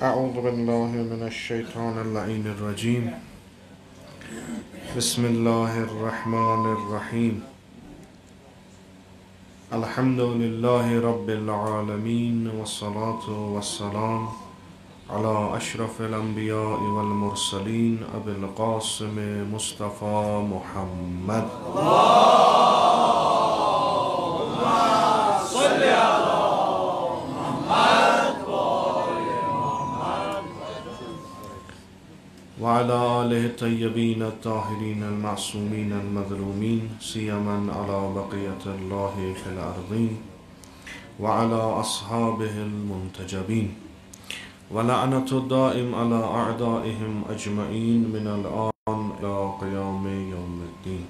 أعوذ بالله من الشيطان اللعين الرجيم بسم الله الرحمن الرحيم الحمد لله رب العالمين والصلاة والسلام على أشرف الأنبياء والمرسلين أبي القاسم مصطفى محمد وعلى آله الطيبين الطاهرين المعصومين المظلومين سيما على بقية الله في الأرضين وعلى أصحابه المنتجبين ولعنة الدائم على أعدائهم أجمعين من الآن إلى قيام يوم الدين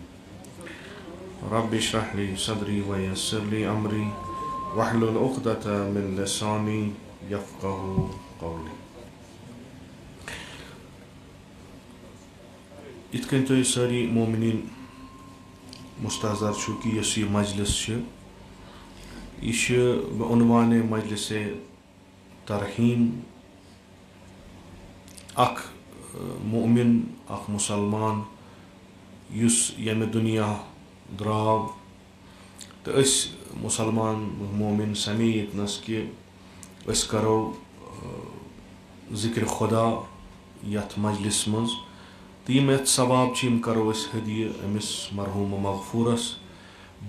رب اشرح لي صدري ويسر لي أمري واحلل عقدة من لساني يفقه قولي. इतकन तो सारी मोमिनीन मुस्तहज़र छु कि यह मजलिस उनवान मजलिस तरहीम अख मोमिन अख मुसलमान युस यम दुनिया द्राव तो मुसलमान मोमिन समेत नस कि करो जिक्र खुदा यथ मजलिस मज तो यम सवाब करो हदिय अमिस मरहूम मगफूरस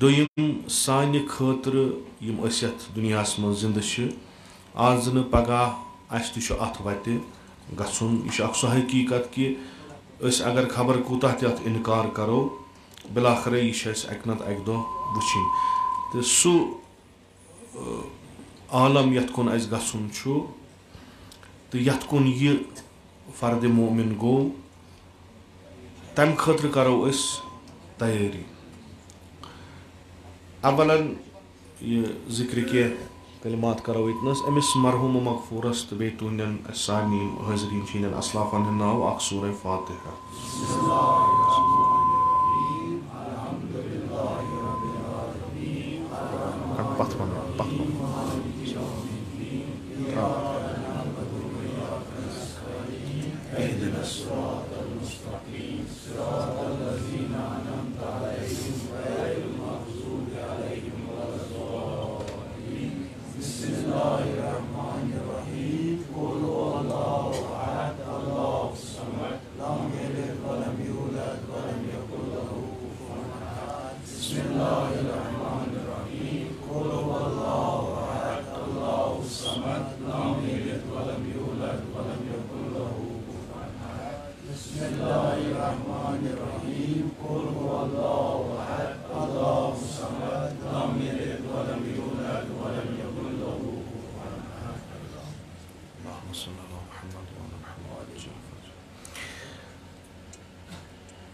दोयम सान खतर यम दुनिया मज जिंद आज न पगाह अत वत गुन यह सो हकीकत कि अगर खबर कूता तथ इनकार करो बिलाखर यह अक नत अक दो वुचिन तो सू आलम यथ कुन गुन तो यथ कुन यह फर्द मोमिन गो तम खतर करो तैयारी अवलन यह जिक्र के कलिमात करो इतनस अमिस मरहूम मगफूरस तो बे तुंदन सानी हाजरीन शीन असलाफन नाव अख सूरह फातिहा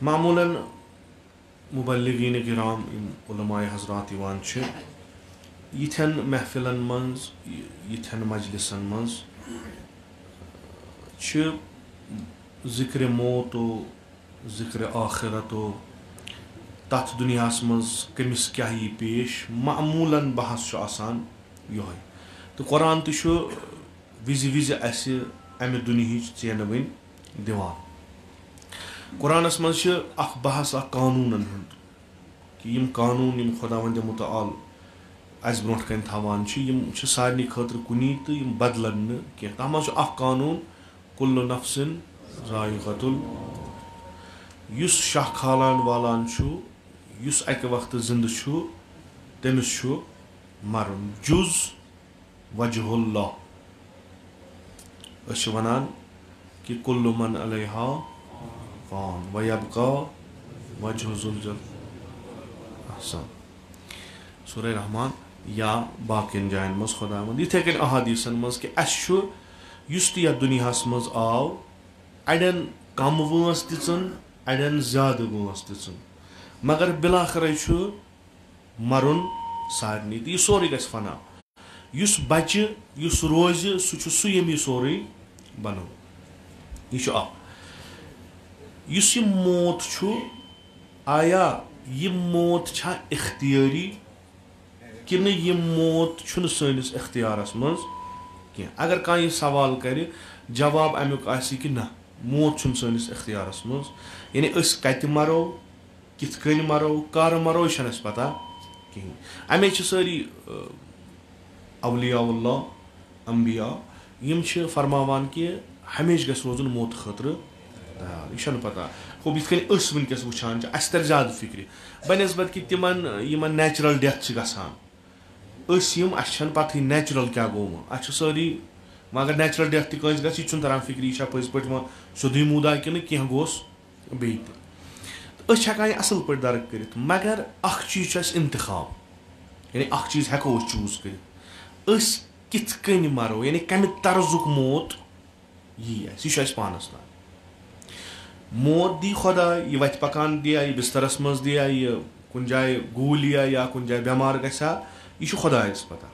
मामूलन मुबल्लिगीन किराम उलमाए हजरात यिथन महफिलन मज यिथन मजलिसन मज जिक्र मौतो जिक्र आखिरतो तथ दुनिया मज कमिस क्या यी पेश मामूलन बहस आसान योय तो कुरान तो विज विज अमे दुनिहिच चेन वन दिवान कुरानस मज अख बहस अख कानूनन हुंद कि यम कानून यम खुदावंद मुतआल अस ब्रोट कन थवान यम सारनी खतर कुनी तो यम बदलन न कह तथ मज अख कानून कुल्लु नफ्सिन ज़ाइक़तुल युस शाह खालान वालान युस अक वक्त जिंद तमिस मरुन जुज वजहुल्लाह वनान कि कुल्लु मन अलैहा फ़ान वयब्का वजहु ज़ुल अहसन सूरह रहमान या बाकिन जायन मज खुदावंद इथे कन अहादीसन मज कि युस तो यथ दुनिया मज आव अड़न कम वंस दिचन अड़न ज्यादा वंस दिचन मगर बिलाखर मरुन सारनी तो यह सोरे गछ फना युस बचे युस रोज सह यम सोरे बनो यह युस मौत आया यह मौत छा इख्तियारी कि यह मौत सैनिस इख्तियारस मज कह अगर कह सवाल कर जवाब अमुक आसि कि ना मौत छुन सनिस इख्तियारस मज यानी अस कत मरो किथ कन मरो कर मरो यह पता कहीं अमे सारी अवलियाउल्लाह अम्बिया यम फरमावान कि हमेशा गस रोजन मौत खतर तैयार यह पता खूब इत कस वनकस वुचान अस तर ज्यादा फिक्र बनस्बत कि तिमन नेचुरल डेथ गसान अस पत नेचुरल क्या गोम अस सारी मगर नेचुरल डेथ तस गस तरह फिक्र यह पज पे वो सोदी मुदा कि कह गोस बे हेकान यह असल पे दर्क कर मगर अख चीज इंतखाब यानी अख चीज हेको चूज कर कित कन मरो यानी कम तर्जुक मौत यह पानस तान मौत दी खुदा यह वत पकान दिया यह बिस्तरस मज दिया यह कुन जाए गूल या कुन जाए बेमार गसा यह खुदायस पता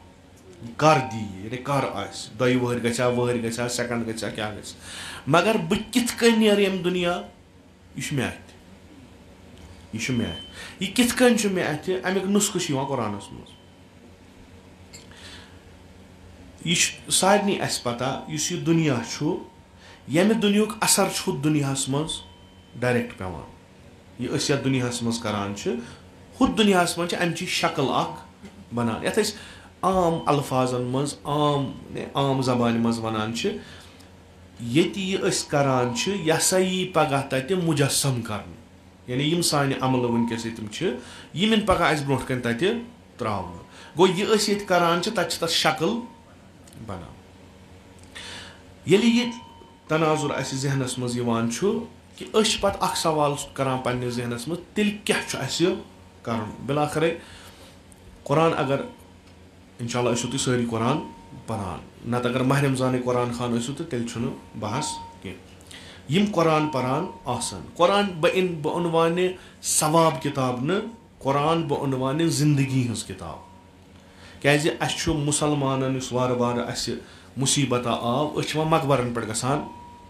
कर दी यानी कर आस दय वहर गसा वहर गसा सेकंड गसा क्या गस मगर बह कित कन नेर यम दुनिया यह मे अथ यह मे अथ यह कित कन मे अथ अमिक नुस्ख कुरानस मज यह सारनी अस पता इस यह दुनिया यम दुनियुक असर दुनियास मज डायरेक्ट पेवान यह अस दुनियास मज करान हुत दुनियास मज अमची शक्ल अख बनान यथ आम अल्फाजन मज आम जबान मज वनान ये अस करान यह सा यी पगह तत मुजस्सम कर यानी यम सान अमल वनकस यम पगह अस ब्रोह कन तत त्रावन गो यह अस ये करान तत शक्ल बनान यदि यह तनाजुर अस जहनस मज यवान कि अस पत अख सवाल करान पन्ने जहनस मज तेल क्या अस करन बिलाखिर कुरान अगर इंशाल्लाह तुम सारी कुरान परान नत अगर माह रमजान कुरान खान तो तेल बहस कह यम कुरान परान आसान कुरान बउनवान सवाब किताब न कुरान बउनवान जिंदगी हज किताब क्या अस मुसलमान वार वार अस मुसीबत आव मकबरन पे गसान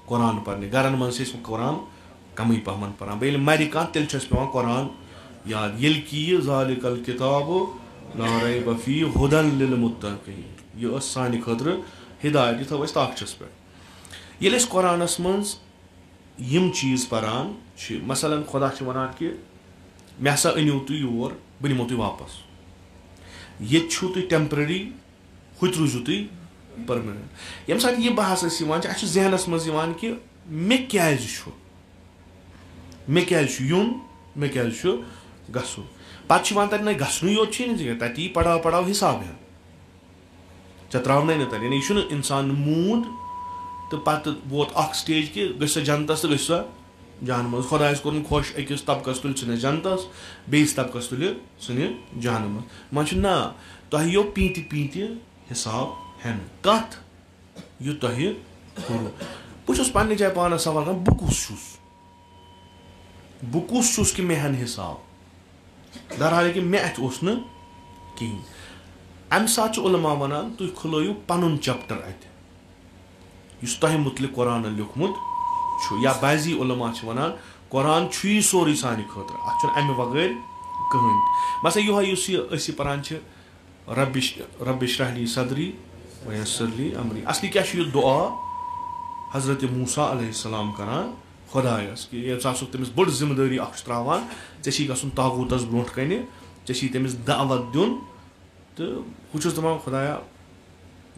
कुरान पर्ने गरन मन कुरान कम पहमन पान बे मर कह तेल पे कुरान याद ये कि ज़ालिकल किताब ला रैब फीह हुदन लिल मुत्तक़ीन यह सान खतर हिदायत थो ताकचस पे ये कुरानस मज यम चीज परान मसलन खुदा वनान कि मे हसा अनिव तुम योर बह निमो तुम वापस ये तुम टेम्पररी हुत रूजू तुम परमानेंट यम सात यह बहस अस जहनस मज कि मे क्या यून मे क्या गसुन पे तक ना गसन योत तत यी पढ़ाव पढ़ाव हिसाब है ऐ त्रावन ना तन यानी यह इंसान मूद तो पत वोत अख स्टेज कि गस जनतस तो गस जहन मज खुदा कोर खुश अकिस तबकस तुल सन जनतस बेस तबकस तुल सन जहन मज ना तह यो पीति पीति हिसाब हेन कत यह तह करो बहुत पन्ने जाए पानस सवाल कर बह कुस कि मे हन हिसाब दरहाल कि मे अथ कहीं अम सात उलमा वनान तुम खुलयू पन चैप्टर अत तह मुतलिक कुरान लिखमुत या बाजी उलमा वनान कुरान यी सोरे सान खतर अत अमे बगैर कहें मसला यह पान रब्बिश्रह ली सदरी वयस्सिर ली अमरी असली क्या दुआ हजरत मूसा अलैहिस्सलाम करान खुदायस कि ये तमिस बड़ जिम्मेदारी त्रावान ऐ गसन तागूतस ब्रोह कन ऐ तमिस दावत दिन तो बहुत दपान खुदाया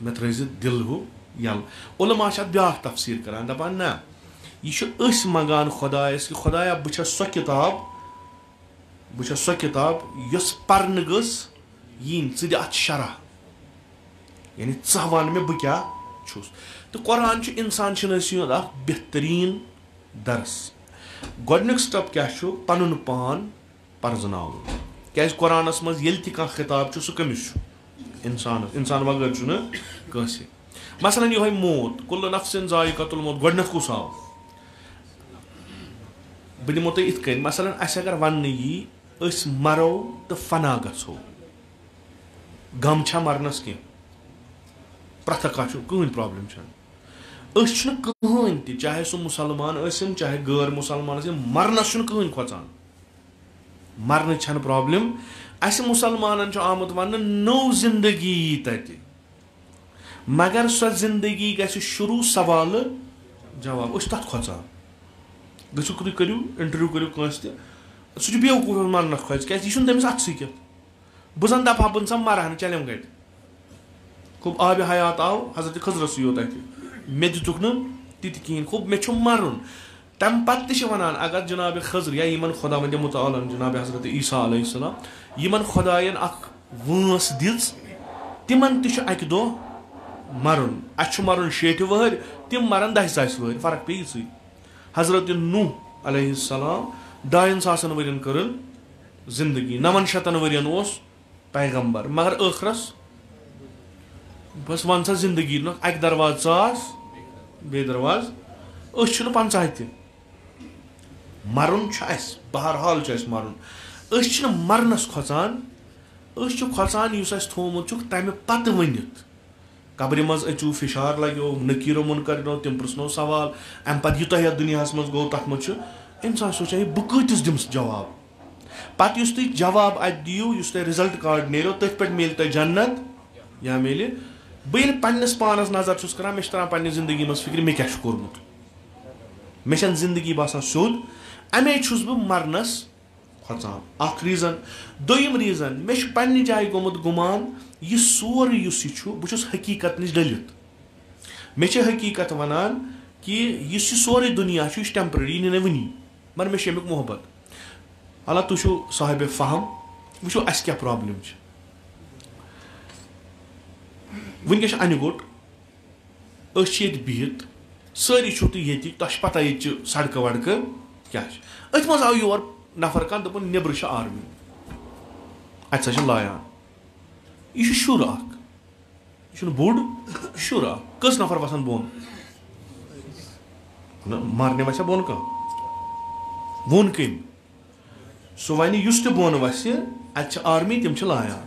मे त्रज दिल हु यल उलमा ब्या तफसीर करान दपान ना यह मंगान खुदायस कि खुदाया बह सो किताब यस पर्न गस यीन द अत शरह यानी वन मे बह क्या तो कुरान इंसान बेहतरीन दरस गोडनिक स्टेप क्या पन पान परजनाव क्या कुरानस मज ये तह खिताब सह कमिस इंसान वगैर कंस मसलन यह मौत कुल्लु नफ्सिन ज़ाइक़तुल मौत गोडनिक कुस आव बह दिमो तुम इत मसलन अस अगर वन यी मरो तो फना गो गम छा मरनस कह प्रथ कहीं प्रॉब्लम कहीं तह चाहे सह मुसलमान चाहे गैर मुसलमान मरनस कहीं खोचान मरन छन प्रॉब्लम अस मुसलमान आमुत वन नौ जिंदगी तत मगर सो जिंदगी गि शुरू सवाल जवाब तथ खोचान गु तुम करू इंटरव्यू करू कंस सह बेवकूफ मन खोज क्या यह तमिस अथ सह बह जन दपा बन सा मरहन चलम गट खूब आब हयात आव हजरत खजरस योत मे दुक ति कहें खूब मे मरुन तम पे वन अगर जनाब खजर या इन खुदा मुताल जनाब हजरत ईसा अलैहिस्सलाम इन खुदायन वस दिज तिमन तक दह मरुन अ मरुन 60 वहर तिम मरन 10,000 वहर फर्क पे यी हजरत नूह अलैहिस्सलाम 2,000 वरियन कर जिंदगी 900 वरियन पैगंबर मगर आखरस बस वन सा जिंदगी अक दरवाज 1,000 बे दरवाज 50 तह मरुन बहरहाल मरुन मरनस खोचान खोचान थोमुत तमें पत वनित कब्र मज अचू फिशार लगो नकीरो मुनकर तम पृनो सवाल अम पे यूत ये दुनिया मज गो तथ मज इंसान सोचान बह कतिस दिम जवाब पे तुम जवाब अत दियो तुम रिजल्ट कार्ड नेरो तथ पे मिल तुम जन्नत या मिले बह पन्नस पानस नजर कर मे तरह जिंदगी मज फिक्र मे क्या कोर्मुत मे जिंदगी बसान सोद अमे बह मरनस खोचान अख रीजन दोयम रीजन मे पन्ने जाय गोमुत गुमान यह सोरे बह हकीकत नश डलित मे हकीकत वनान कि यह सोरे दुनिया टेम्पररी यह वनी मगर मे अमुक मोहब्बत अल्लाह तुम साहिब फहम वो अस क्या प्रॉब्लम वनकस अन गोट बिहित सारी छो तुम ये पता ये सड़क वड़क क्या अथ मज आव योर नफर कह दोपन नबर आर्मी अत सा लायान यह शुर यह बोड़ शुर कस नफर वसान बोन मारने वसा बोन कह वोन कम सह वन बोन वस अत आर्मी तम लायान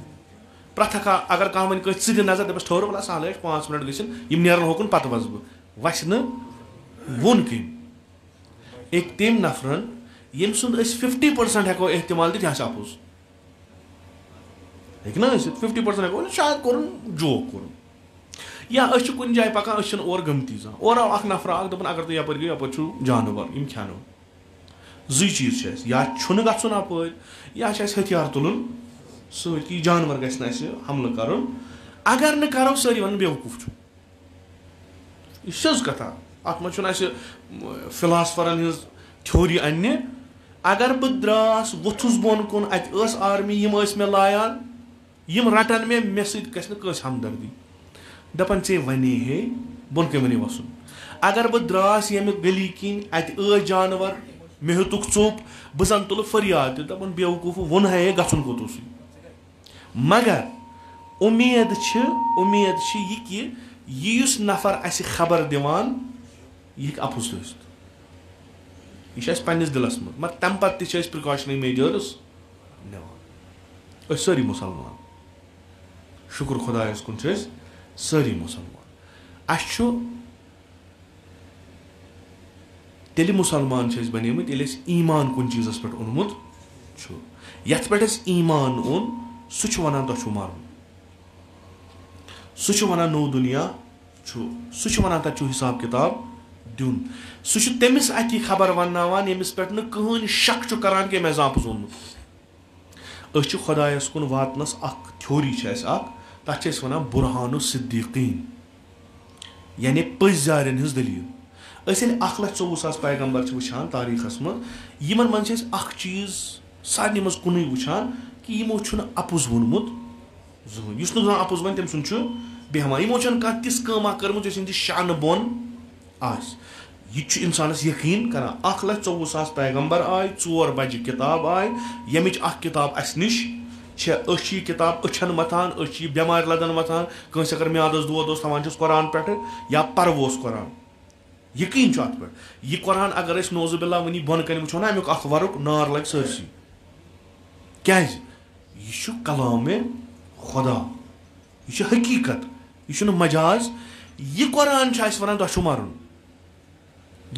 प्रथ अगर कह वन कस नजर दपस ठहर वला सहल 5 मिनट गम नेरन होकुन पत वस बह वस वोन कम एक तम नफरन यम सुंद 50% हेको एहतमाल दित यह अपोज हेना 50% हेको शायद कोर जोक कोर या कुन जाय पकान और गमती जा और आव अख नफर दोपन अगर तुम यपर गई यपर जानवर यम खानो जी चीज या गुन अपर या हथियार तुलन सही जानवर गि हमल कर अगर न करो सारी वन बेवकूफ यह कथा अत मे फिलासफरन हज थ्योरी अन्य अगर बह द्रास वोथुस बोन कुन अत आर्मी यम मे लायान यम रटन मे सस हमदर्दी दपन ऐ वने हे बोन कमने वसन अगर बह द्रास ये गली किन अत जानवर मे हेतुक चोप बह जन तुल फरियाद दपन बेवकूफ वोन है गन कोतुस मगर उम्मीद यह कि यह नफर अस खबर दिवान यह अपुज यह पन्निस दिलस मगर तम पे प्रिकॉशनरी मेजर्स निवान सारी मुसलमान शुक्र खुदायस कुन सारी मुसलमान तेल मुसलमान बनेमत ये ईमान कुन चीज़स पे ओनमुत यथ पे ईमान ओन सह वन तुम मारुन सह वन नो दुनिया सह वन तक हिसाब किताब दिन सह तमिस अति खबर वन यमिस पे कहन शक करान कि मे आपुज ओनमुत खुदायस कुन वातनस थ्योरी तथ वन बुरहान सिद्दीकीन यानी पजारन हज दलील 1,24,000 पैगंबर वुचान तारीखस मन मन चीज सारे मज कुन वुचान कि यमो अपुज वोनमुत जहन अपुज वन तम सुन बेहमान यमो कह तिस कमा कर्मुत शान बोन यह इंसानस यकीन कर 1,24,000 पैगंबर आय 4 बज किताब आय यमिच किताब अस निश किताब अछन मथान बेमार लदन मथान कंस अगर म्यादस दोद थवान कुरान पे या पर्वोस कुरान यकीन अत पे यह कुरान अगर नोजुबिल्ला वनी बोन कन वो ना अमुक वर्क नार लग सरसी क्या यह कलाम खुदा यह हकीकत यह मजाज यह कुरान वन तुम मारुन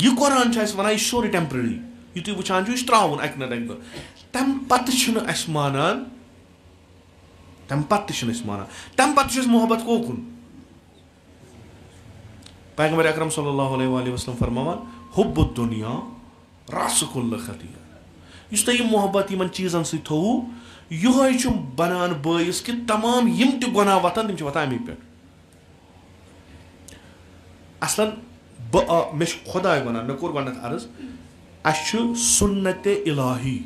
यह कुरान वन यह सोरे टेम्पररी यह तुम वुचान त्रावन अक नत अक तम पे मानान तम पे मानान तम पे मोहब्बत कोकुन पैगंबर अकरम सल्लल्लाहु अलैहि वसल्लम फरमावान हुब्बुद दुनिया रास कुल्ल खतिया। इस तुम मोहब्बत इन चीजन सो थोवु यह बनान बायस कि तमाम यम त गुनाह वतन तम वतान अमे पे। असलन मे खुदाय वन मे कोर गो अर्ज अस सुन्नत इलाही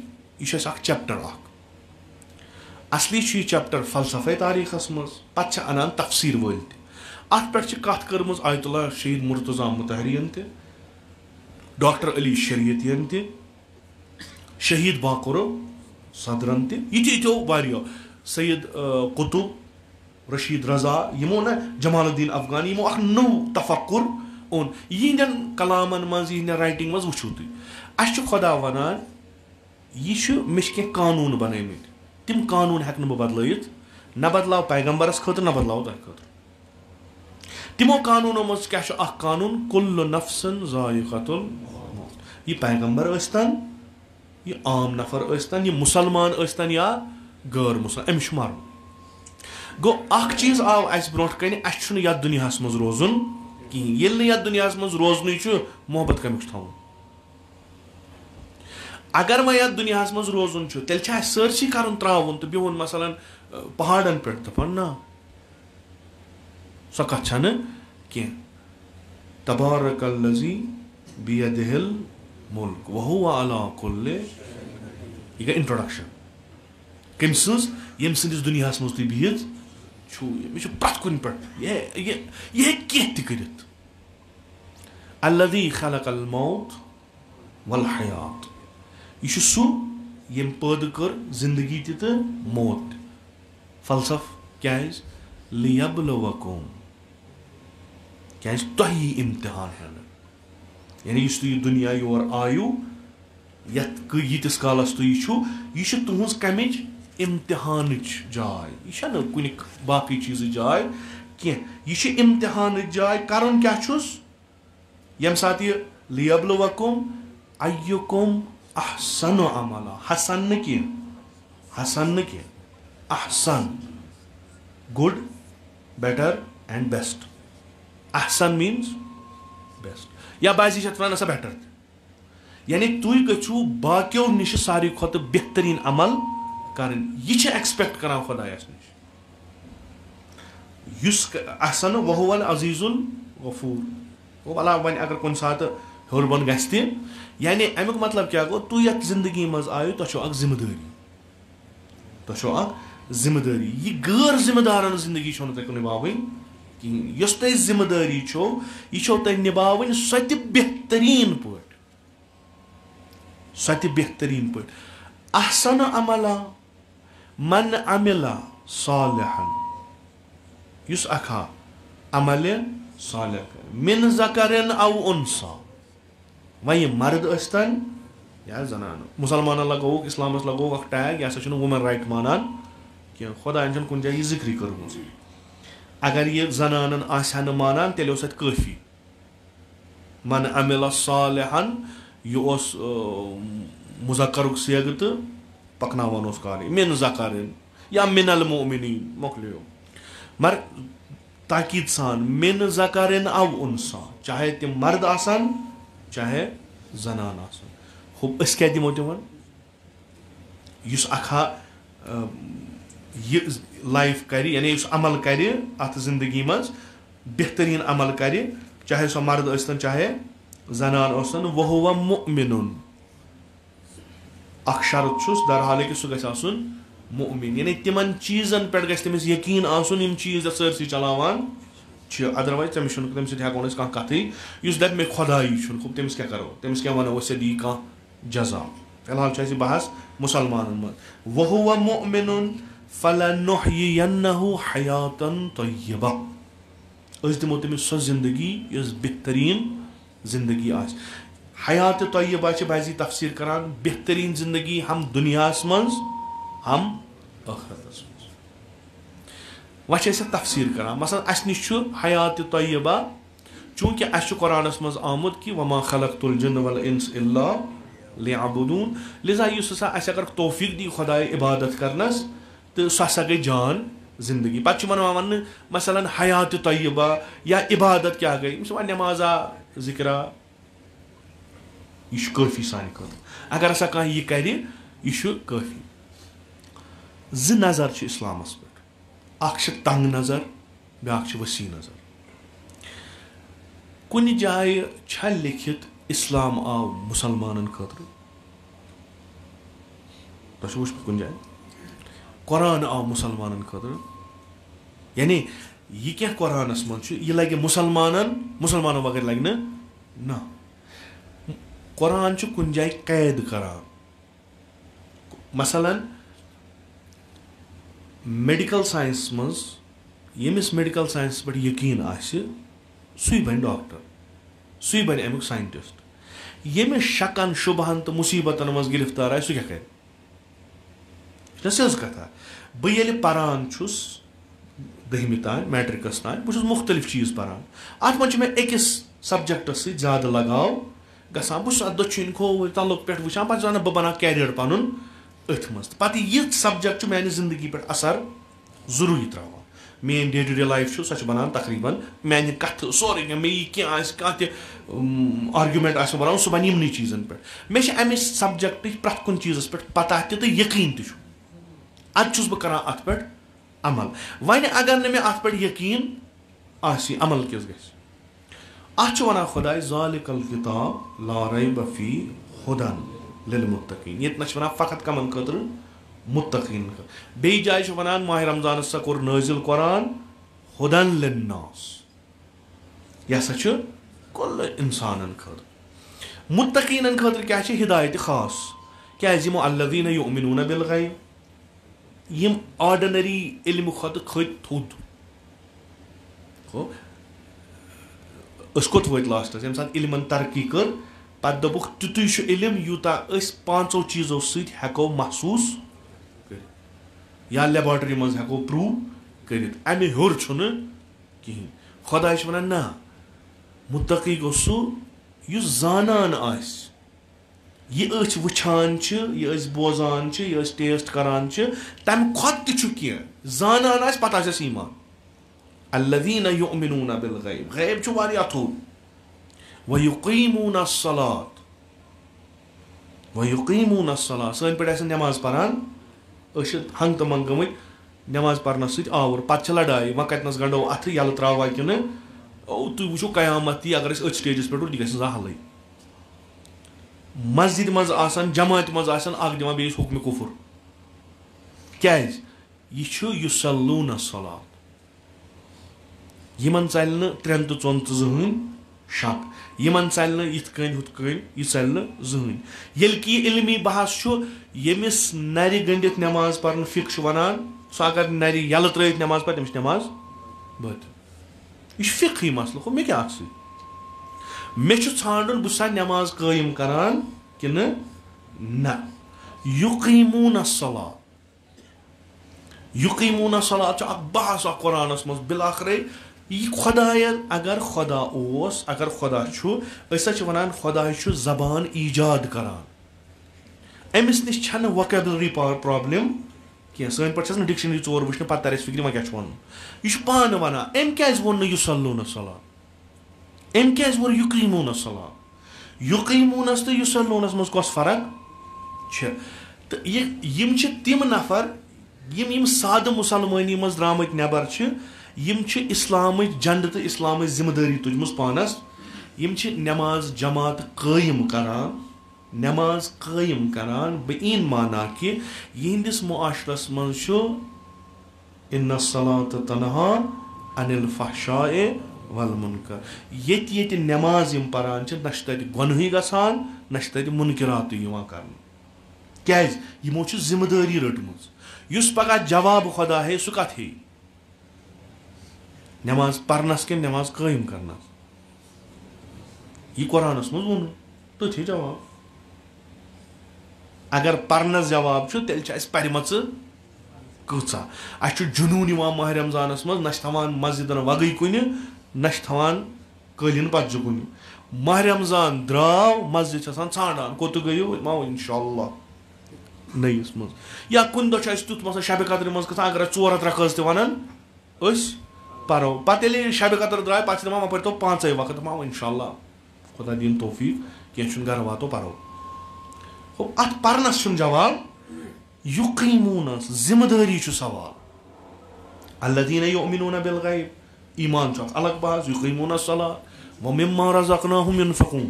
यह चैप्टर असली यह चैप्टर फलसफे तारीखस मज पे अनान तफसीर वल अत पे कत कर्म आयतुल्लाह शहीद मुर्तजा मुतहरियन त डॉक्टर अली शरीयतियन त शहीद बाकुरो सदरन तो वारियो सैयद कुतुब रशीद रजा यमो ना जमालुद्दीन अफगानी यमो नौ तफक्कुर ओन यहन कलामन मज यहन राइटिंग मज वुचु तुम अस खुदा वनान यह मे कानून बनमित तिम कानून हेक बह बदलित न बदलाव पैगंबरस खतर न बदलाव तह खतर तिमो कानूनों मज क्या कानून कुल्लु नफ्सन ज़ाइक़तुल मौत। यह पैगंबर स्तन यह आम नफर स्तन यह मुसलमान स्तन या गैर मुसलमान अमिश मार गो अख चीज आव अस ब्रोट कन अस यथ दुनिया मज रोजुन कहें ये यथ दुनिया मज रोजन मोहब्बत कमुक थवन। अगर वह यथ दुनिया मज रोजुन तेल सरसी कर त्रावन तो बिहुन मसलन पहाड़न पे दपान ना सो कथ कह तबारकल्लज़ी बियदिहिल मुल्क वहुवा अला कुल्लि यह गई इंट्रोडक्शन कम यम सदिस दुनिया मज तुम बिहित मे प्रत कुन पे यह कह तरित अल्लज़ी खलक़ल मौत वल हयात यह सू यम पैदा कर जिंदगी तो मौत फलसफ क्या लियब्लुवकुम क्या तुही इम्तिहान हेन यानी तुम दुनिया योर आयु यीतिस कालस तुम यह तुहज कमिच इम्तिहान जाय यह कुन बाकी चीज जाय कह यह इम्तिहान जाय करन क्या यम सात लियब्लुवकुम अय्युकुम अहसनु अमला हसन न कह Ahsan good better and best Ahsan means best या बाजी वन सा बेटर यानी तुम गो बाकियों नश सारी खुद बेहतरीन अमल कर एक्सपेक्ट कर खुदायस नश अहसन वहुवल अजीजुल गफूर वो भला वन अगर कुन सात हर बन ग यानी अमुक मतलब क्या गो तु यथ जिंदगी मज आयो तो जिम्मेदारी यह गैर जिम्मेदारान जिंदगी तुम निभावन कहें यस तुम जिम्मेदारी यह तुम निभावन सो बेहतरीन पे अहसन अमला मन अमिला सालिहन युस अखा अमल सालिह मिन ज़करिन औ उन्सा वह मर्द अस्तन या जनान मुसलमान लगो इस्लाम लगो टैग यह वुमन राइट मानान कह खुदा कुन जाए जिक्र कर अगर यह जनान आसान मानान तेल काफी मन अमिल सालिहन यह मुज़क्कर सेग तो पकनावान कहानी मिन ज़करिन या मिनल मोमिनीन मोकलियो मर ताकीद सान मिन ज़करिन औ उन्सा चाहे तम मर्द आसान चाहे जनान आसान क्या दिमो तिमन युस अखा यह लाइफ कर यानी अमल कर अत जिंदगी मज बेहतरीन अमल कर चाहे सो मर्द अस्तन चाहे जनान अस्तन वहुव मुमिनुन अख शर्त दर हाल कि सह गुन मुमिन यानी तिमन चीजन पे गमिस यकीन आसुन यम चीज सरसी चलावान अदरवाइज तमिस तम हेको कह कथ दप मे खुदाई तमिस क्या करो तमिस क्या वनो दी कह जजा फिलहाल बहस मुसलमान मज वहुव मुमिनुन फलनुहयियन्नहु हयातन तय्यबा दिमो तमिस सो जिंदगी यस बेहतरीन जिंदगी आस हयात तय्यबा बाजी तफसीर करान बेहतरीन जिंदगी हम दुनिया मज हम आखिरतस मज वह तफसीर करान मसलन अस निश हयात तय्यबा चूंकि अस कुरानस मज आमुद कि वमा खलक़तुल जिन्न वल इंस इल्ला लिअबुदून लिजा अस अगर तौफीक दी खुदाए इबादत करनस तो सह गई जान जिंदगी पे वन मसलन हयात तय्यबा या इबादत क्या गई नमाजा जिक्रा यह काफ़ी सान खुद अगर हसा कह यह कर काफ़ी ज नज़र इस्लामस पे तंग नज़र ब्या वसी नज़र कुन जाए लिखित इस्लाम आव मुसलमान खतर तुम कुन जाए कुरान आव मुसलमान खतर यानी यह क्या कुरानस मज यह लगे मुसलमानों वगैरह लगे ना कुरान कुन जाए कैद करान मसलन मेडिकल साइंस मज यमिस मेडिकल साइंस पे यकीन सु बन डॉक्टर सु बन अमुक साइंटिस्ट यमिस शकन शुबहन तो मुसीबतन मज गिरफ्तार आए सह क्या कर सज कथा बह पान दहमी तान मैट्रिकस तान बहुत मुख्तलिफ चीज़ पान अत मे मे अकिस सब्जेक्टस ज़्यादा लगाव गा बहुत दक्षिण खो तलुक पे वुचान पे वन बह बना कैरियर पन अथ मज पे यह सब्जेक्ट मैंने जिंदगी पे असर जरूरी त्रा मेन डे टू डे लाइफ सह बनान तकरीबन मैंने कथ सोरे मे कह आर्ग्यूमेंट बनान सह बन यमन चीज़न पे मे अमे सब्जेक्ट प्रथ कुन चीज़ पे पता तो यकीन तह बह कर अत पे अमल वन अगर न मे अत पे यकीन आसी अमल किस गस वन खुदा ज़ालिकल किताब ला रैब फी हुदन लिल मुत्तकीन ये वन फ़कत कमन खतर मुत्तकीन बे जाय वनान माह रमजान सा कोर नाजिल कुरान हुदन लिन्नास यह सा कुल इंसान खतर मुत्तकीन खतर क्या हिदायत खास क्या अल्लज़ीना युमिनून बिल गैब यम ऑर्डिनरी इल्म खुद खत थोद कोत वो लास्टस ये सात इल्मन तरक्की कर पे दोपुक तुतु इल्म यूता पांचों चीज़ों सत हेको महसूस कर या लेबॉर्टरी मज हेको प्रूव कर अमे हर कहीं खुदा वन ना मुत्तकी गो सह जानान आस यह वुचान यह बोजान यह टेस्ट करान तम खुद तह जानान आस पता आस ईमान अल्लज़ीना युमिनून बिल गैब गैब वारिया थोद व युक़ीमून अस्सलात सन पे नमाज पान हंग तो मंग गमत नमाज पान आवर पे लड़ाई वह कतनस गंडो अथ यल त्रवा कि तुम वो कयामत ती अगर अथ स्टेजस पे यह ग हल मस्जिद मज जमात मज दिवान बेस हुक्म कुफुर क्या यह युसल्लून सलात यमन चल त्रेन तो चोन तो जहन शक यमन चल इत यह चल जहन ये कि इल्मी बहस यमिस नर गंडित नमाज पर फिक्स वनान सह अगर नर यल त्रत नमाज पर तमिस नमाज बत यह फिक्ही मसल मे क्या मे ान बह नमाज कायम करान कि न युक़ीमून सलात बहस कुरानस मज बिलाखरे यह खुदायन अगर खुदा अगर खुदा वन खुदा जबान ईजाद करान अमिस नश वोकेबलरी प्रॉब्लम कह सन पे डिक्शनरी चोर वुचन पे तर फिक्र वह क्या वन यह पान वन अम क्या वो युसल्लून सलात अम क्या वो युक़ीमून सलात युक़ीमूनस तो युसल्लूनस मज कस फर्क तो यम तिम नफर यम साद मुसलमानी मज द्रामत नबर यम इस्लाम जंड तो इस्लाम जिम्मेदारी तुजम पानस यम नमाज जमात कायम करान बेन माना कि यहंदिस मुआशरस मज इन्ना सलात तनहा अनिल फहशाए वल मुनकर ये नमाज यम परान नश तत गुनही गसान नश तत मुनकरात कर क्या यमो जिम्मेदारी रटम पगह जवाब खुदा है सह कत हे नमाज परनस कि नमाज कायम करनस यह कुरानस मज वो तथी जवाब अगर परनस जवाब तेल पर्म कचा अस जुनून माह रमजानस मज नश थवान मस्जिदन वगई कुन नश थवान कालीन पज्जु कुन माह रमजान द्राव मस्जिद ान ान कोत गयो मा इंशाअल्लाह नईस मज या कुन दो तुत मसा शब कदर मज गसान अगर 4 रकात वन परो पे शब कदर द्राय पे दपान वह तो 5 वक्त दपान इंशाल्लाह खुदा दिन तौफीक कह घर वातो परो अत परनस जवाब युकीमूनस जिम्मेदारी सवाल अल्लज़ीना युमिनूना बिल गैब ईमान अलग बात युकीमूनस सलात व मिम्मा रज़क़नाहुम युनफ़िक़ून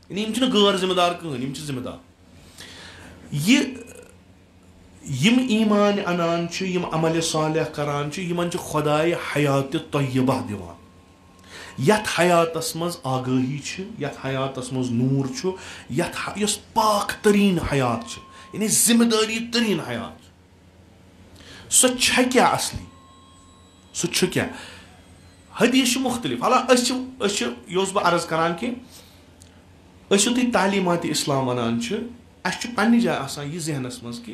यानी गैर जिम्मेदार कहन जिम्मेदार यम ईमान अनान यम अमल सालिह करान यमन खुदाय हयात तय्यबा दिवान यथ हयातस मज आगाही यथ हयातस मज नूर यथ पाक तरीन हयात यानी जिम्मेदारी तरीन हयात सह क्या असली सह क्या हदीस मुख्तलिफ हालांकि बह अर्ज करान कि तुम तालीमात इस्लाम वनान अस पन्ने जाए आसान यह जहनस मज कि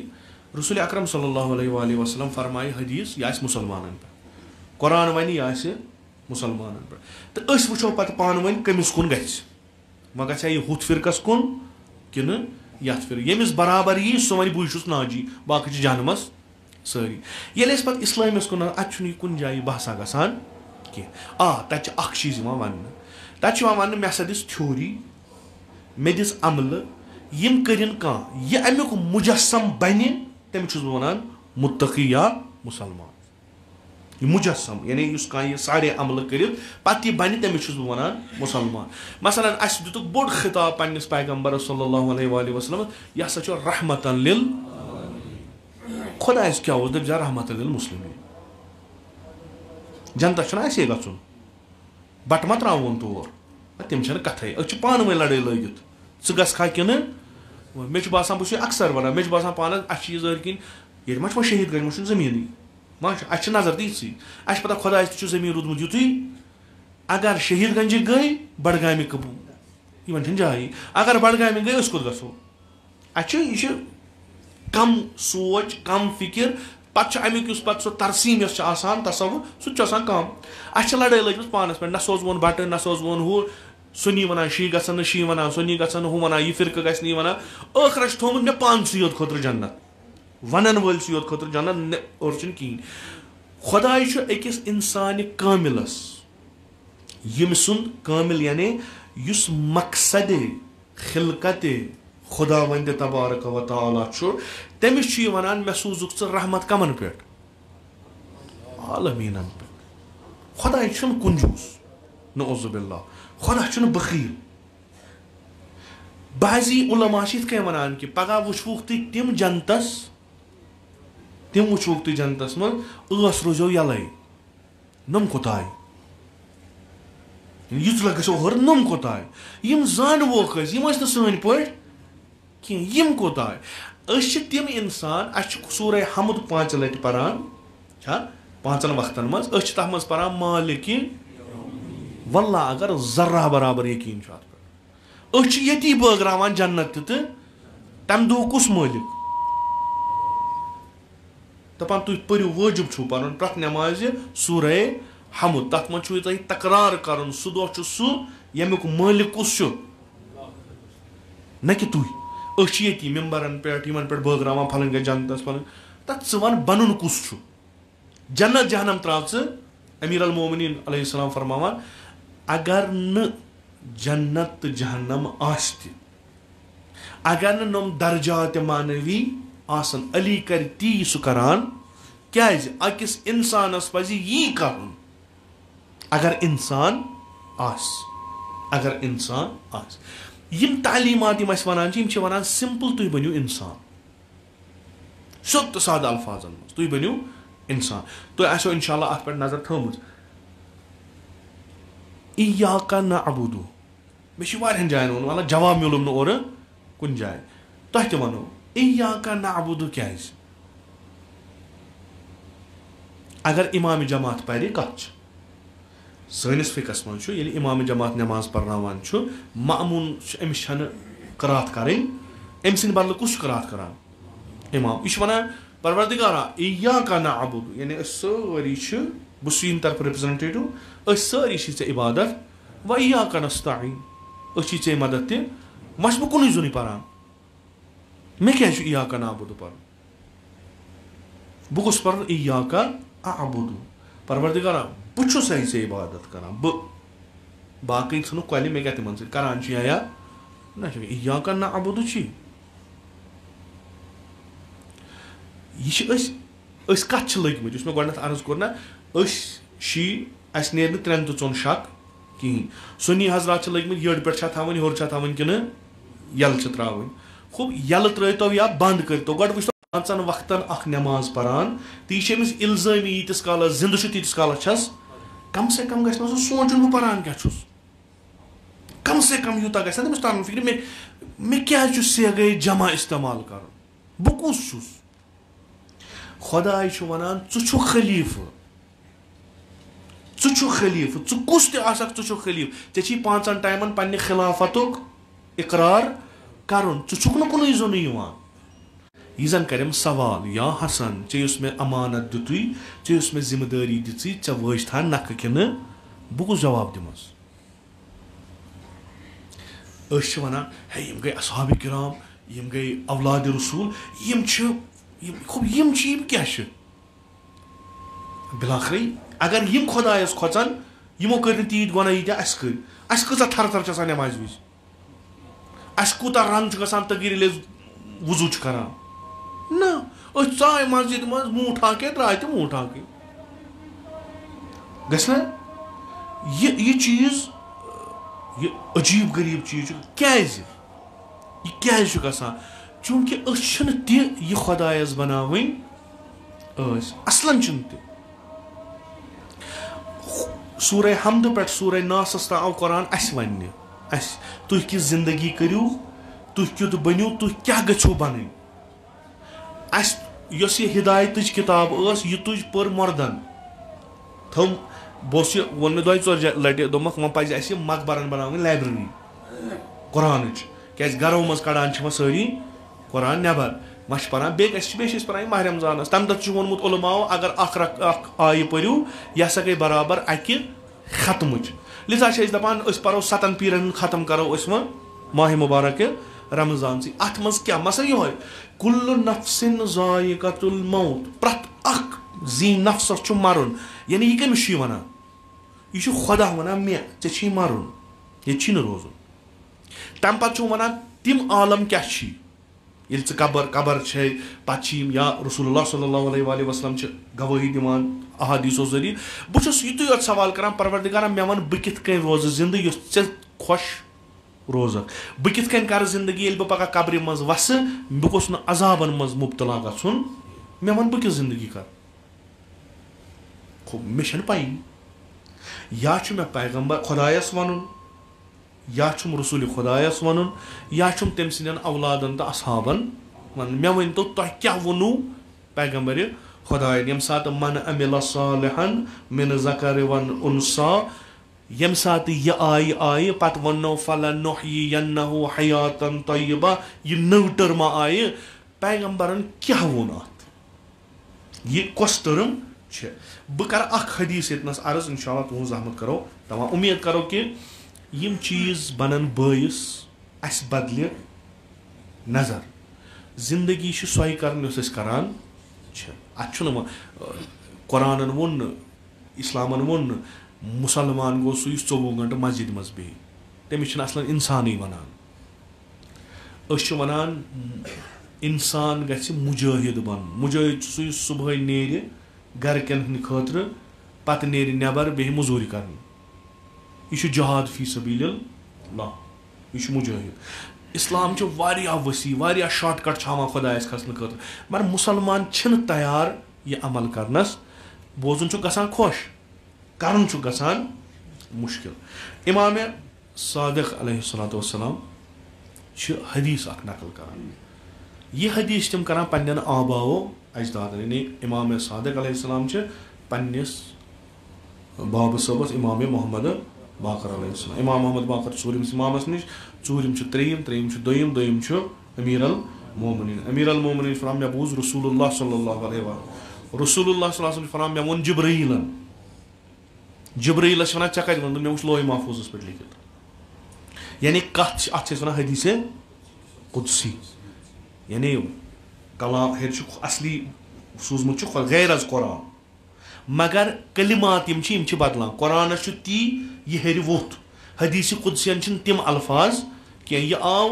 रसूल अकरम सल्लल्लाहु अलैहि वसल्लम फरमाए हदीस यह मुसलमानन पे कुरान वन यह मुसलमानन पे तो वो पे पान वन कमिस कुन वह यह हुथ फिरकस कुन कि यथ फिर यमिस बराबर यी सह वन बह नाजी बाकी जहनमस सारी ये पे इस्लामिस कुन अत कुन जाए बहसा गसान कह तत चीज वन तत वन मे सा दिस थ्योरी मे दिस अमल यम करिन कह यह अमुक मुजस्सम बन तमिस वन मुत्तकी या मुसलमान यह मुजस्सम यानी कह सारे अमल कर पे बन तमिस वन मुसलमान मसलन अस दुतुक बोड़ खिताब पन्निस पैगम्बर सल्लल्लाहु अलैहि वसल्लम यह हसा रहमतन लिल खुदा क्या दप जा रहमतन लिल मुस्लिमीन जनता ऐसे गन बट मा त्रावन तौर तम कथे पान वन लड़ाई लगित ग खा कि मे बासान बस अक्सर वन मे बासान पान अह जर किन ये मा शहीद गज मा जमीन मा नजर तीस अ पता खुदा जमीन रूदमुत युत अगर शहीद गंज गई बडगाम कबू इन जाए अगर बडगाम गई कोत गो यह कम सोच कम फिक्र पे अमुक सह तरसीम तसवुर सह कम अ लड़ाई लगी पानस पे न सोज वोन बट न सोज वोन हू सुनी one she gun she one सुनी गन हू वन यह फिरक गि नी वन आखिर थोमुत मे पान योत खुद जन्नत वन वल योत खुद जन्नत और कहें खुदाय अकिस इंसान कामिलस यम सुंद कामिल यानी युस मकसद खिलकत खुदा वंद तबारक व तआला तमिस वन मे सूजुक रहमत कमन पे आलमीन पे खुदाय कुंजूस नौजुबिल्लाह खुदा बखील बाजी उलमा कह वन कि पगह वुचवुक तुम जनतस मज रोजो यल नम कोताय युत गो हर नम कोताय यम जानवोक यम सन पे कम कोताय तम इंसान सूरह हमद 5 लट पान 5 वक्तन मज तथ मज पान मालिक वल्लाह अगर जर्रा बराबर यकीन पे ये बगरान जन्नत तम दो कुस मालिक दपान तुम परू वाजिब छो पर प्रत नमाज सूरह हमद तथ मज तकरार कर सह दह सह यमुक मालिक कुस न कि तुम ये मेम्बरन पे बगरान फलन गई जन्नत फलन तथ वन बन कुस जन्नत जहनम त्राव अमीर अल मोमिनीन अलैहिस्सलाम फरमावान अगर न जन्नत जहन्नम आस्ति अगर नम दर्जात मानवी आसन अली कर ती सह करान क्या अकिस इंसानस पज यी कर अगर इंसान आस यम तालीमात यम वन सिंपल तुम बनो इंसान सोद तो सादा अल्फाजन मज तुम बनो इंसान तो आसो इंशाल्लाह अत पे नजर थमुत इय्याका नअबुदु मे जायन वो वाला जवाब मिलूम और कुन जाए तह वनो इय्याका नअबुदु क्या अगर इमाम जमात परि कथ सनिस फिकस मज इमाम जमात नमाज पर्नावान मामून अमिस करात करें अम सद बदल कुछ करात करान इमाम यह वन परवरदिगारा इय्याका नअबुदु यानी सारी बुसीन तरफ रिप्रेजेंटेटिव सारी चे इबादत व इय्याका नस्तईन चे मदद मश बह कुन जुन पान मे क्या इय्याका नअबुदु पर बह गोस पर इय्याका अअबुदु परवरदिगारा बह छुस ऐसे इबादत करान बाकी छु कल मे क्या तिमन करान या ना इय्याका नअबुदु यह कत लगित मे गो अर्ज कोर ना शी अस नेर त्रेन तो चोन शक कहें सुन्नी हजरात लगित यड़ पे थवन होर थवन कि यल त्रावन खूब यल त्रो या बंद करो गो वो 5 वक्तन अख नमाज परान तो यह अमिस इल्जामी यीतिस काल जिंद तीतिस काल कम से कम गो सोचन बह परान क्या कम से कम यूत गस तमिस तरन फिक्र मे क्या से गई जमा इस्तेमाल कर बह कुस खुदाय वनान छु खलीफ खलीफ कुस तु खलीफ ऐ 5 टाइमन पन्ने खिलाफतुक इकरार करन छुक न कुन जोन यह जन करम सवाल या हसन चे मे अमानत दुतुई चे मे जिम्मेदारी दिची चे वज था नख कि बह कुस जवाब दिमस वनान हे यम गई असहाब किराम यम गई औलाद रसूल यम क्या बिलाखरी अगर यम खुदायस खोचन यमो कर तीत गुना यीत अस कजा थर थर नमाज विज अस कूता रंग गसान तगीर वजू करान ना चाय मस्जिद मज मुँह ठाके द्राय तो मुँह ठाके गना यह चीज यह अजीब गरीब चीज क्या गसान चूंकि यह खुदायस बनावन असलन सूरह हमद पे सूरह नासस ता आव कुरान अस वन तुह कि जिंदगी करू तुह क्युत बनो तुह क्या गो बन यह हिदायत किताब यह तुझ पर मर्दन थम बस वो मे दो लटे दोमक वह पज अस मकबरन बना लाइब्रेरी कुरान क्या घरों मज कड़ान सारी कुरान नबर वह पान बे पान माह रमजान तम दह वोनमुत उलमाओ अगर अख आय परू यह सा गई बराबर अकि खत्म लिजा दपान पो 7 पीरन खत्म करो वह माह मुबारक रमजान सी अत मज क्या मसल यह कुल्लु नफ्सिन ज़ाइक़तुल मौत प्रत अख जी नफ्स मरुन यानी यह कमिस वनान यह खुदा वनान मे ऐ मरुन ये रोजुन तम पे वनान तिम आलम क्या ये कबर पे या रसूलुल्लाह सल्लल्लाहु अलैहि वसल्लम गवाही दिवान अहादीसो जरिए बहुत युत योत सवाल करान परवरदिगारा मे वन बह कित कन रोज जिंद चे खुश रोजक बह कित कन कर जिंदगी ये बह पगह कब्र मज वस बह गोस न अजाबन मज मुब्तला गछुन मे वन बह किस जिंदगी कर खूब मे पाई या मे पैगंबर खुदायस वनुन या रसूल खुदायस वन या तम सदन औलादन तो असहाबन वन मे वन तो तुह क्या वनु पैगंबर खुदायन यम सात मन अमिल सालिहन मिन ज़कर वन उनसा यम सात यह आय पत वनो फलनुहयियन्नहु हयातन तय्यबा यह नव टर्म आय पैगंबरन क्या वोन यह कस टर्म बह कर हदीस इतनस अर्ज इंशाअल्लाह तुहज रहमत करो तमाम उम्मीद करो कि यम चीज बनन बयस अस बदल नजर जिंदगी सोई कर करान अत कुरान वोन इस्लामन वोन मुसलमान गो सह 24 घंटे मस्जिद मज बे तमिस असलन इंसान वनान वनान इंसान गि मुजाहिद बन मुजाहिद सह सुबह नेर गरकन खतर पत नेर नबर बे मजूरी कर यह जहाद फी सबीलिल्लाह यह मुजाहिद इस्लाम वसी वारिया शॉर्टकट हावान खुदायस खसन खतर मगर मुसलमान तैयार यह अमल करनस बोजन गसान खुश करन गसान मुश्किल इमाम सादिक अलैहिस्सलाम हदीस अख नकल करान यह हदीस तम करान पन्नन आबाओ अजदाद यानी इमाम सादिक अलैहिस्सलाम पन्निस बाब सबस इमाम मोहम्मद बाकर अलैहिस्सलाम इमाम मोहम्मद बाकर चूरिम इमामस निश चूरिम त्रेयम दोयम अमीर अल मोमिनीन फरमाया मे बूज रसूलुल्लाह सल्लल्लाहु अलैहि वसल्लम रसूलुल्लाह सल्लल्लाहु अलैहि वसल्लम फरमाया मे वोन जिब्रीलस वनान चे कत वोन मे वुच लोह महफूजस पे लिखित यानी कत अत वन हदीस कुदसी यानी कलाम हेर असली सूजमुत गैर अज कुरान मगर कलिमात यम बदलान कुरान ती यह हेर वोथ हदीस कुदसियन तिम अल्फाज कह यह आव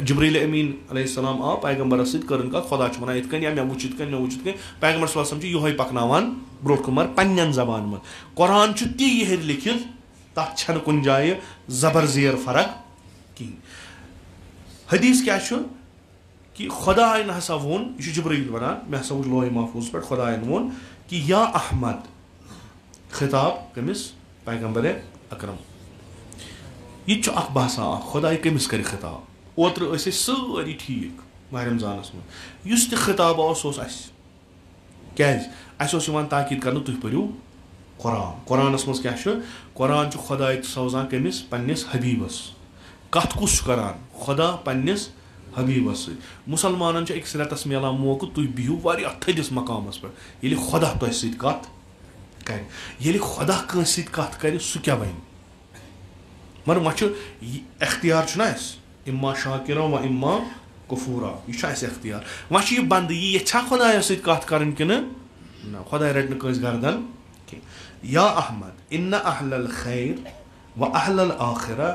जिब्रील अमीन अलैहिस्सलाम आव पैगम्बरस सत कत खुदा वन इत या मे वुच इत मे वुच इत पैगम्बर सल्लल्लाहु अलैहि वसल्लम यह पकनावान ब्रोह कन मगर पन्न जबान मज कुरान ती यह हेर लिखित तथ कुन जाए जबर जेर फर्क कहीं हदीस क्या कि खुदाय हसा वोन यह जिब्रील वनान मे हसा वुच लोहे महफूज पे खुदायन वोन कि या अहमद खिताब कमिस पैगम्बर अकरम यह बसा खुदाय कमिस कर खिताब ओत्र सारी ठीक माह रमजानस मज खिताब क्या ताकीद कर तुम परू कुरान कुरानस मज क्या कुरान खुदाय सौजान कमिस पन्निस हबीबस कत कुछ करान खुदा पन्निस हबीबस मुसलमान अकिस रेतस मिलान मौक तुम बिहू वारिया थदिस मकामस पे खुदा तुह सत कत कर खुदा कंस सत कत कर सह क्या वन मगर वह अख्तियार ना इम्मा शाकिरा व इम्मा कफूरा यह अख्तियार वह बंद यह खुदाय सत कत कर खुदा रट कंस गर्दन या अहमद इन्ना अहलल खैर व अहलल आखिरा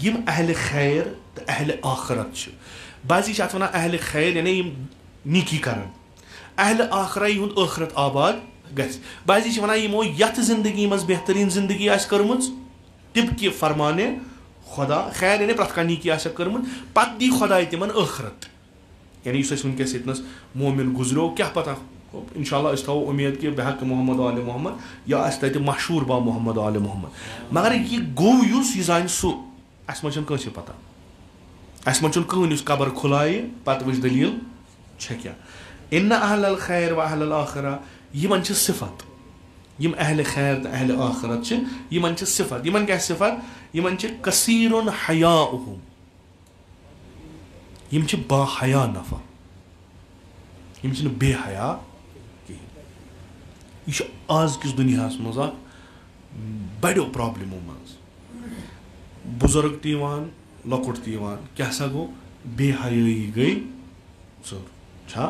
यम अहल खैर तो अहल आखरत बाजी वन अहल खैर यानी निकी कर अहल आखरा युद आखरत आबाद गाजी वन यमो यथ जिंदगी मज बेहतरीन जिंदगी कर्म तिम कि फरमाने खुदा खैर यानी प्रथ कह निकी कर्म पत दी खुदा तिमन आखरत यानी वनकस ये मोमिन गुजरो क्या पता इंशाअल्लाह थो उम्मीद कि बह मोहम्मद आल मोहम्मद या तत मशहूर बा मोहम्मद आल मोहम्मद मगर यह गो यह जान सह अस मज पता अस मज कहन कबर खुलाए पत वच दलील क्या इन्ना अहलल खैर व अहलल आखिरा यमन सिफत यम अहल खैर तो अहल आखरत यमन सिफत यमन क्या सिफत यमन कसीरुन हयाउहुम यम बाहया नफर यम बेहया यह आज किस दुनिया मज बड़ो प्रॉब्लमों मज बुजुर्ग तवान लकुट तवान क्या सा गो बेहयाई गई छा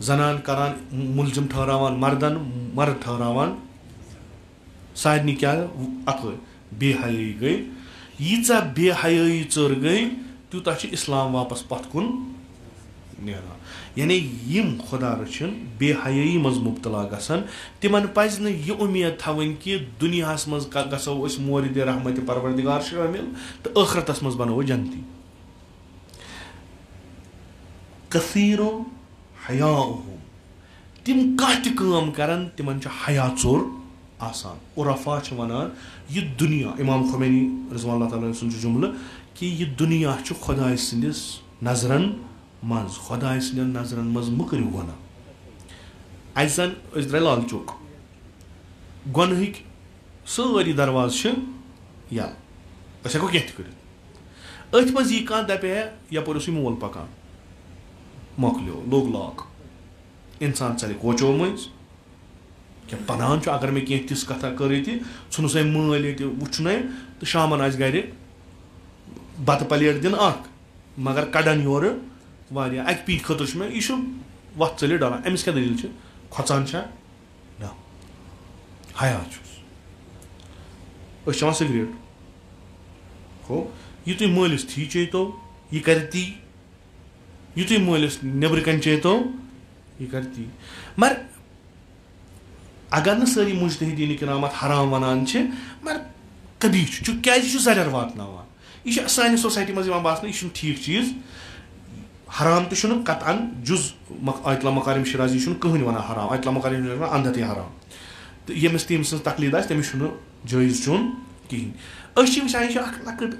जनान करान मुलजिम ठहरावान मर्दन मर्द ठहरावान सारनी क्या अक बेहयाई गई यीचा बेहयाई चर गई तूता इस्लाम वापस पत कुन नेरान यानी यम खुदा रचन बेहयाई मज मुब्तला गसन तिमन पज न यह उम्मीद थवन कि दुनिया मज गसो मोरिद रहमत परवरदिगार शामिल तो आखरतस मज बनो जन्नती कसीरो हयाउहुम तिम कम करन तिमन हया चोर आसान उरफा वनान यह दुनिया इमाम खुमैनी रज़ियल्लाहु तआला सुन जुमल कि यह दुनिया खुदा सदिस नजरन मज खुदा सदन नजरन मज मुकर गुना अन द्रे लाल चौक गुनहिक सारी दरवाज यल हेको कह कर अथ मज यह दपे यपर मोल पकान मोकलो लोग लाक इंसान चल कोचो मज क्या पनान अगर मे कह तिस कथा कर नु सा मल ये वुन तो शामन आ गर बत प्लेट दिन मगर कड़न योर वारिया अक पी खतर मे यह वत चलिए डालान अमिस क्या दलील खोचान ना हया चेवान सिगरेट हो यह तुम मलिस थी चेतो यह कर ती यह तुम मलिस नबर कन चेतो यह कर ती मगर अगर न सारी मुजतहिदीन किरामत हराम वनान मगर कदी क्या जर वातान यह सानि सोसाइटी मज बासान यह ठीक चीज हराम तो कतन जुज आयतुल्लाह मकारिम शिराजी कहन वन हराम आयतुल्लाह मकारिम वन अंधत हराम तो यमिस तम सज तकलीद तमिस जायज चुन कहें वचान लकट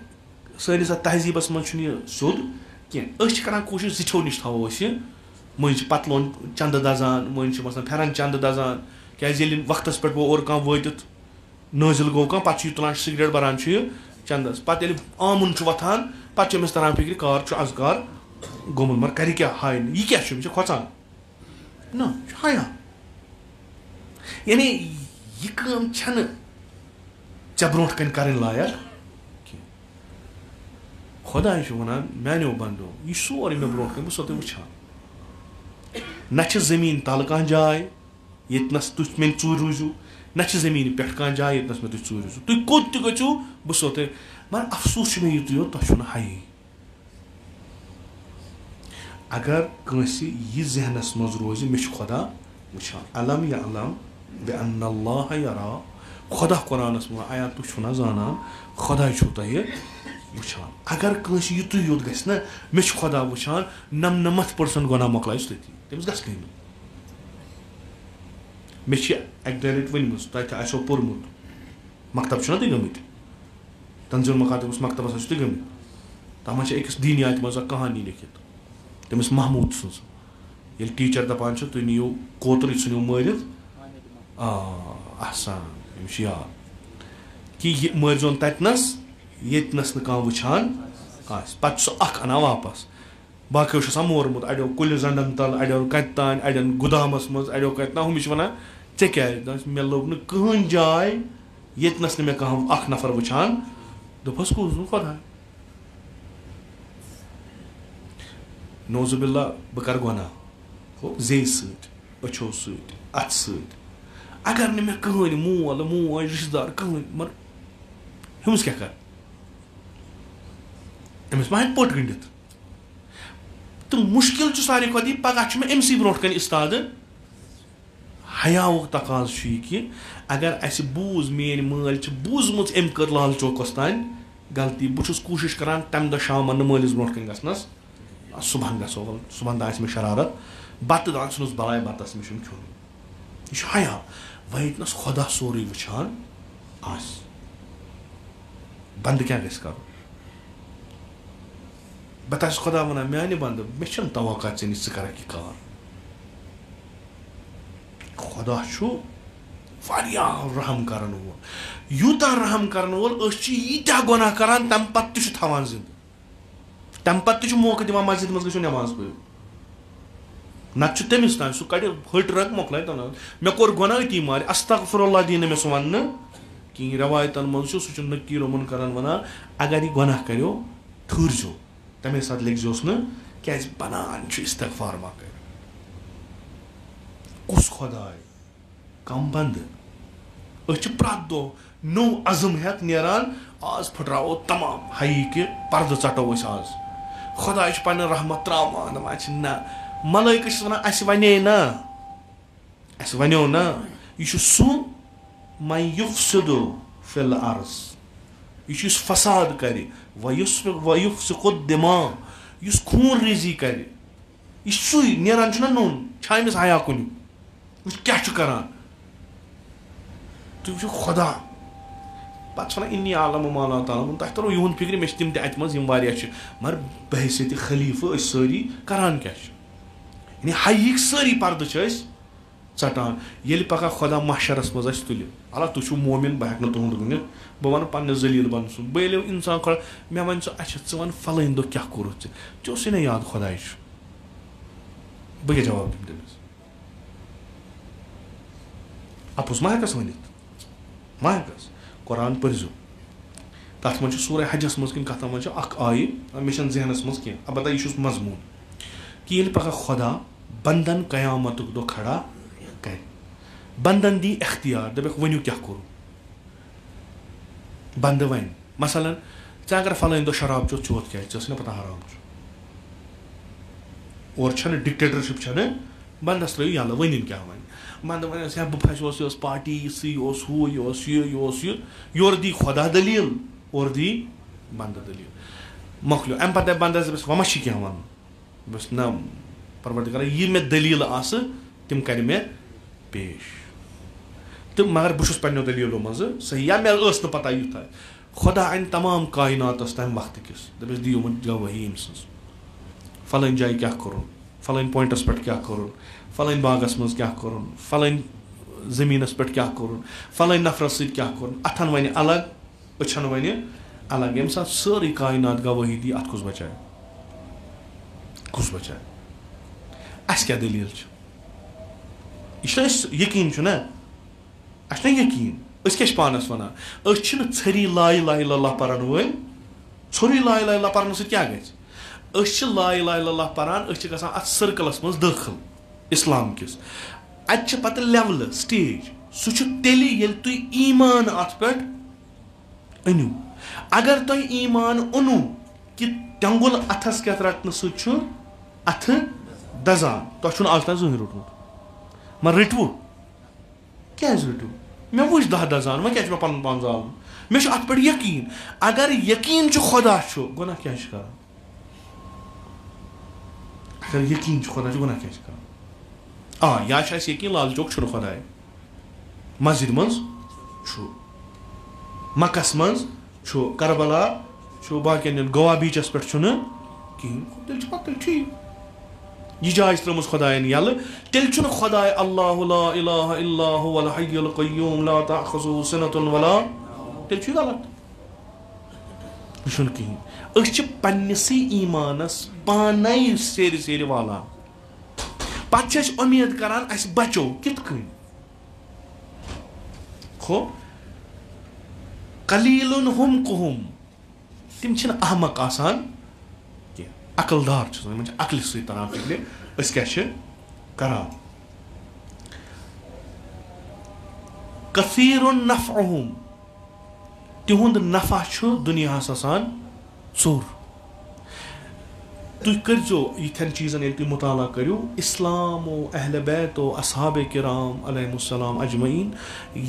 सानिस तहजीबस मज सोद कह कर कोशिश जिठो नश थो मज पत लोन चंद दजान मज फेरन चंद दजान क्या वक्त पे गो और कह वात नाजिल गो कह पे तुलान सिगरेट बरान चंदस पे आमुन वथान पे तरान फिक्र कार अजकार गोमुत मगर कर क्या हाय यह क्या खोचान ना हया यानी यह चे ब्रो कन कर लायक खुदा वन मानो बंदो यह सोरे मे ब्रो कन बो वुचान न जमीन तल कह जाए येतनस तुम मे चूर रूजू न जमीन पे कह जाए येतनस मे तुम चूर रूजू तुम कोत त गो बो तुम मगर अफसोस मे युत यो तुम हाई अगर कंस यह जहनस मज रोज मे खुदा वुचान अलम या अलम बे अन्नल्लाह यरा खुदा कुरानस मज आया तुम जाना खुदा तुह वुचान अगर कंस युत योत ग मे खुदा वुचान 99% गुनाह मकलायस तथी तमिस गई मे अक दो लट वन तुम पोर्मुत मकतब तुम गमित तंजील मकातबस मकतबस तुम गमित तथा अकिस दीनियात मज कहानी लिखित तमिस महमूद सज ये टीचर दपान तुम नीयू कोतर नीयू मारित आसान याद कि मारजोन ततनस येतनस न कह वुचान पे सह अना वापस बाकी मोरमुत अड़ो कुल जंडन तल अड़ो कत तान अड़न गुदामस मज अड़ो कत ना हमिश वन ऐ क्या मे लोग न कहन जाए येतनस मे कह अख नफर वुचान दोपस कूज नु खुदा नौजुबिल्ला बह कर गुनाह जे सचो सत अगर न मे कहन मोल मोज रिश्तेदार कहन मगर हमिस क्या कर अमिस मा पोट गंडित तो मुश्किल सारे खुद पगह मे अमसी ब्रो कन इस्ताद हयाउक तकाज कि अगर अस बूज मेन माल बूजम अम कर लाल चौकस तान गलती बहुत कोशिश करान तम दह शाम मालिस ब्रो कन गसनस सुबह गो सुबह दह मे शरारत बत दान सुनस बलाय बतस मे खुन यह हया वह खुदा सोरे वुचान आस बंद क्या गस कर बह खुदा वन माने बंद मे तवक्का ऐ नश कर कार खुदा रहम करन वोल यूता रहम करन वोल यीत्या गुनाह करान तम पत थवान जिंद तम पत मौका दिवान मस्जिद मज गो नमाज पो नत तमिस तान सह कड़ हट रग मोकल तन मे कोर गुनाह ती मार अस्तगफिरुल्लाह दी मे सह वन कहीं रवायतन मज सह नकीर उमन करान वनान अगर यह गुनाह करो थुरजो तमे साथ लिखजोस न क्या बनान इस्तगफार मा कर कुस खुदाय कम बंद प्रत दो नो अज़म हेत नान आज फुटरावो तमाम हई कि पर्द चटो आज खुदा पन रहमत त्रावान दपान ना मलाइक वने ना वनो ना यह सह मन युफ्सिदु फिल अर्ज़ यह फसाद कर वयुफ्सिकु दिमा यह खून रेजी कर यह सुई नेरान ना नोन छामिस हया कुन क्या करान तुम खुदा पे इन्नी आलम माला तालम तह तरो युन फिक्र मे तम तत मगर बहसीत खलीफ सारी करान क्या यानी हईक सारी पर्द चटान ये पका खुदा महशरस मज तुल अल्लाह तुम मोमिन बह हेक तुंद वन बह वन पे जलील बन सुन बह ये इंसान खड़ा मे वन अच्छा वन फलन दो क्या कोर ऐ ना याद खुदाय बह जवाब दिम तमिस अपुस मा हेकस वन मा हेकस कुरान पर्जो तथ मन सूरह हजस मज कत मज आय मे जहनस मज कह अलबत्ता यह मजमून कि ये पका खुदा बंदन कयामत दो खड़ा कर बंदन दी इख्तियार दपक वनु क्या करो बंद वन मसलन ऐ अगर फलन दो शराब चो चोत क्या पता हराम और डिक्टेटरशिप बंदस त्रो यल वन क्या वन बंद वन बह फस पार्टी योर दी खुदा दलील और दी बंद दलील मकलो अम पे बंदस वह मा क्या वन बस ना परवरदिगार यह मे दलील आस तिम कर मे पेश तो मगर बहुत पन्नो दलीलों मज सही या मे पता यूथा खुदा अन तमाम कायनात तम वक्त किस दपस दियो गवाही अम सज फलन जाय क्या कर फलन पॉइंटस पे क्या कर फलन बागस मज क्या कर फलन जमीनस पे क्या कर फलन नफरस सत क्या कर अथन वन अलग अछन वन अलग ये सात सारी कायनात गवाही दी अत कुस बचाए कुस बचाए अस क्या दलील यह यकीन ना अस ना यकीन क्या पानस वन छरी ला इलाहा इल्लल्लाह परन वल ژھوٚرُے لا اِلٰہَ اِلَّا پَرنہٕ سۭتۍ کیٛاہ گژھِ أسۍ چھِ لا اِلٰہَ اِلَّا اللہ پَران أسۍ چھِ گژھان اَتھ سٔرکٕلَس منٛز دٲخٕل اِسلام کِس اَتہِ چھِ پَتہٕ لیولہٕ سٹیج سُہ چھُ تیٚلہِ ییٚلہِ تُہۍ ایٖمان اَتھ پٮ۪ٹھ أنِو اگر تۄہہِ ایٖمان اوٚنوُ کہِ ٹٮ۪نٛگُل اَتھَس کٮ۪تھ رَٹنہٕ سۭتۍ چھُ اَتھٕ دَزان تۄہہِ چھُنہٕ آز تام زٕہٕنۍ روٚٹمُت مگر رٔٹوٕ کیٛازِ رٔٹِو مےٚ وٕچھ دَہ دَزان وۄنۍ کیٛازِ چھُ مےٚ پَنُن پان زالُن مےٚ چھُ اَتھ پٮ۪ٹھ یقیٖن اگر یقیٖن چھُ خۄدا چھُ گۄناہ کیٛازِ چھِ کَران اگر یقیٖن چھُ خۄدا چھُ گۄناہ کیٛازِ چھِ کَران یا چھُ اَسہِ یقیٖن لال چوک چھُنہٕ خۄداے مسجِد منٛز چھُ مَکَس منٛز چھُ کربلا چھُ باقٕیَن گوا بیٖچَس پٮ۪ٹھ چھُنہٕ کِہیٖنۍ تیٚلہِ چھُ پَتہٕ تیٚلہِ ٹھیٖک یہِ جاے چھِ ترٛٲومٕژ خۄدایَن یَلہٕ تیٚلہِ چھُنہٕ خۄداے اللہُ لا اِلٰہَ اِلَّا هُوَ الْحَيُّ الْقَيُّومُ لَا تَأْخُذُهُ سِنَةٌ وَلَا تیٚلہِ چھُ یہِ غلط یہِ چھُنہٕ کِہیٖنۍ أسۍ چھِ پنٛنِسٕے ایٖمانَس پانَے سیرِ سیرِ والان پَتہٕ چھِ أسۍ اُمید کَران اَسہِ بَچو کِتھ کٔنۍ قلیٖلٌ ہُم قُہُم تِم چھِنہٕ احمق آسان کینٛہہ عقل دار چھِ آسان یِمَن چھِ عقلہِ سۭتۍ تَران فِکرِ أسۍ کیٛاہ چھِ کَران کثیٖرٌ نفعہُم تِہُنٛد نفع چھُ دُنیاہَس آسان ژوٚر تُہۍ کٔرۍزیو یِتھٮ۪ن چیٖزَن ییٚلہِ تُہۍ مُطالعہ کٔرِو اِسلام و اہلِ بیت و اصحابِ کِرام علیہم السلام اجمعیٖن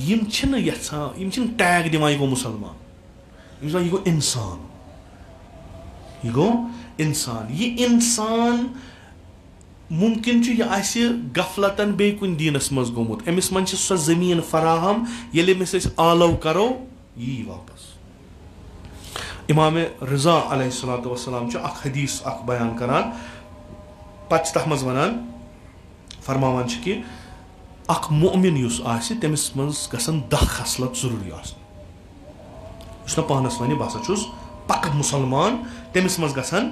یِم چھِنہٕ یَژھان یِم چھِنہٕ ٹیگ دِوان یہِ گوٚو مُسلمان یِم چھِ دَپان یہِ گوٚو اِنسان یہِ گوٚو اِنسان یہِ اِنسان مُمکِن چھُ یہِ آسہِ غفلتن بیٚیہِ کُنہِ دیٖنَس منٛز گوٚمُت أمِس منٛز چھِ سۄ زٔمیٖن فراہم ییٚلہِ أمِس أسۍ آلو کَرو یہِ یی واپس اِمامِ رضا علیہ الصلوۃ والسلام چھُ اکھ حدیٖث اکھ بیان کران پتہٕ چھِ تَتھ منٛز وَنان فرماوان چھِ کہِ اکھ مُؤمِن یُس آسہِ تٔمِس منٛز گژھن 10 خصلت ضروٗری آسٕنۍ یُس نہٕ پانَس وَنہِ بہٕ ہسا چھُس پَکہٕ مُسلمان تٔمِس منٛز گژھن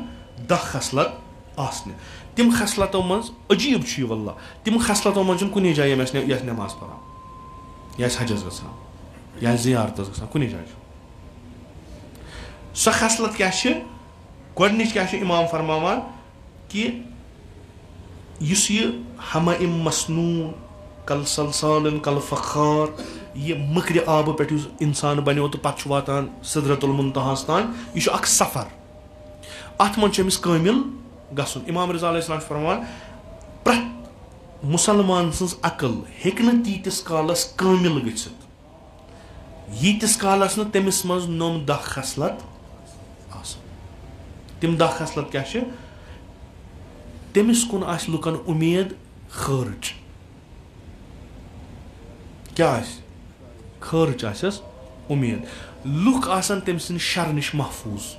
10 خصلت آسنہِ تِم خصلتو منٛز عجیٖب چھُ یہِ واللہ تِم خصلتو منٛز چھُنہٕ کُنی جایہِ یِم اَسہِ نٮ۪ماز پَران یا آسہِ حجس گژھان یا آسہِ زِیارتس گژھان کُنی جایہِ چھُ سۄ خصلت کیٛاہ چھِ گۄڈٕنِچ کیٛاہ چھِ اِمام فرماوان کہِ یُس یہِ ہمائم مسنوٗن کل سلسالن کل فخار یہِ مٔکرِ آبہٕ پٮ۪ٹھ یُس اِنسان بنیو تہٕ پتہٕ چھُ واتان سِدرت المُنتہاہَس تام یہِ چھُ اکھ سفر اَتھ منٛز چھُ أمِس کٲمِل گژھُن اِمام رضا علیہ السلام چھُ فرماوان پرٛٮ۪تھ مُسلمان سٕنٛز عقل ہیٚکہِ نہٕ تیٖتِس کالس کٲمِل گٔژھِتھ ییٖتِس کالس نہٕ تٔمِس منٛز نۄم 10 خصلت آسان تِم 10 خصلت کیٛاہ چھِ تٔمِس کُن آسہِ لُکن اُمید خٲرٕچ کیٛاہ آسہِ خٲرٕچ آسٮ۪س اُمید لُکھ آسن تٔمۍ سٕنٛدِ شر نِش محفوٗظ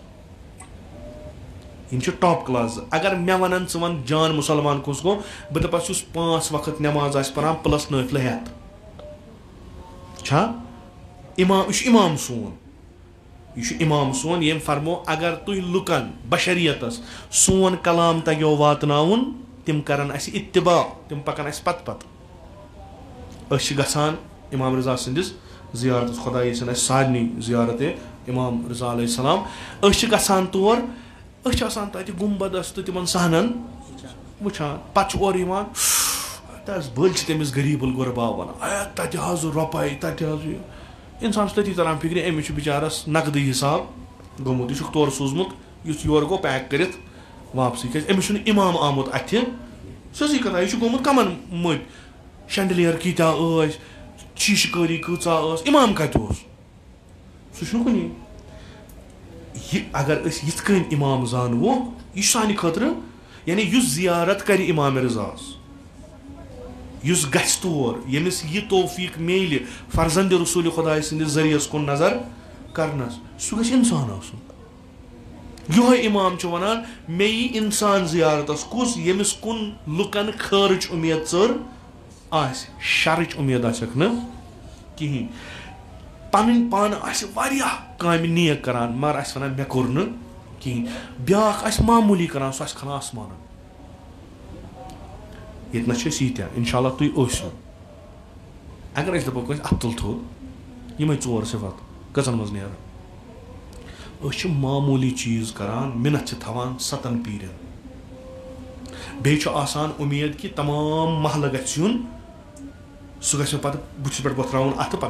یِم چھِ ٹاپ کلاس اگر مےٚ وَنن ژٕ وَن جان مُسلمان کُس گوٚو بہٕ دَپَس یُس 5 وقت نٮ۪ماز آسہِ پَران پٕلس نٲفلہٕ ہٮ۪تھ چھا اِمام یہِ چھُ اِمام سون یہِ چھُ اِمام سون ییٚمۍ فرمو اگر تُہۍ لُکن بشریتس سون کلام تگیو واتناوُن تِم کرن اَسہِ اِتِبا تِم پکن اَسہِ پتہٕ پتہٕ أسۍ چھِ گژھان اِمام رضا سٕنٛدِس زِیارتس خۄدا ییٚژھِن اَسہِ سارنٕے زِیارت اِمام رضا علیہ السلام أسۍ چھِ گژھان تور أسۍ چھِ آسان تَتہِ گُمبدس تہٕ تِمن صحنن وٕچھان پتہٕ چھُ اورٕ یِوان حظ بٔلۍ چھِ تٔمِس غریٖب الغربا وَنان تَتہِ حظ رۄپاے تَتہِ حظ یہِ اِنسان چھُ تٔتی تران فِکرِ أمِس چھُ بِچارس نقدٕے حِساب گوٚمُت یہِ چھُکھ تورٕ سوٗزمُت یُتھ یورٕ گوٚو پیک کٔرِتھ واپسٕے کیازِ أمِس چھُنہٕ اِمام آمُت اَتھِ سیٚودُے کَتھا یہِ چھُ گوٚمُت کَمن مٔتۍ شینڈلیر کۭتیاہ ٲسۍ شیٖشہٕ کٲری کۭژاہ ٲس اِمام کَتہِ اوس سُہ چھُنہٕ کُنی یہِ اگر أسۍ یِتھ کٔنۍ اِمام زانوو یہِ چھُ سانہِ خٲطرٕ یعنی یُس زِیارت کرِ اِمامِ رضاہس یُس گژھِ تور ییٚمِس یہِ توفیٖق میلہِ فرزندِ رسوٗلِ خۄداے سٕنٛدِس ذٔریعس کُن نظر کرنس سُہ گژھِ اِنسان آسُن یِہوے اِمام چھُ وَنان مےٚ یی اِنسان زِیارتس کُس ییٚمِس کُن لُکن خٲرٕچ اُمید ژٔر آسہِ شرٕچ اُمید آسٮ۪کھ نہٕ کِہینۍ پنٕنۍ پانہٕ آسہِ واریاہ کامہِ نیک کران مگر آسہِ وَنان مےٚ کوٚر نہٕ کِہینۍ بیاکھ آسہِ معموٗلی کران سُہ آسہِ کھنان آسمانن ییٚتہِ نَس چھِ أسۍ ییٖتیاہ اِنشاء اللہ تُہۍ ٲسِو اگر أسۍ دَپو کٲنٛسہِ اَتھٕ تُل تھوٚد یِمے 4 صِفت کٔژن منٛز نیرن मामूली चीज करान मिनत थवान 7 पीरन बेच आसान उम्मीद कि तमाम महल गन सह गो पे बुस पे बोथरावन अत पे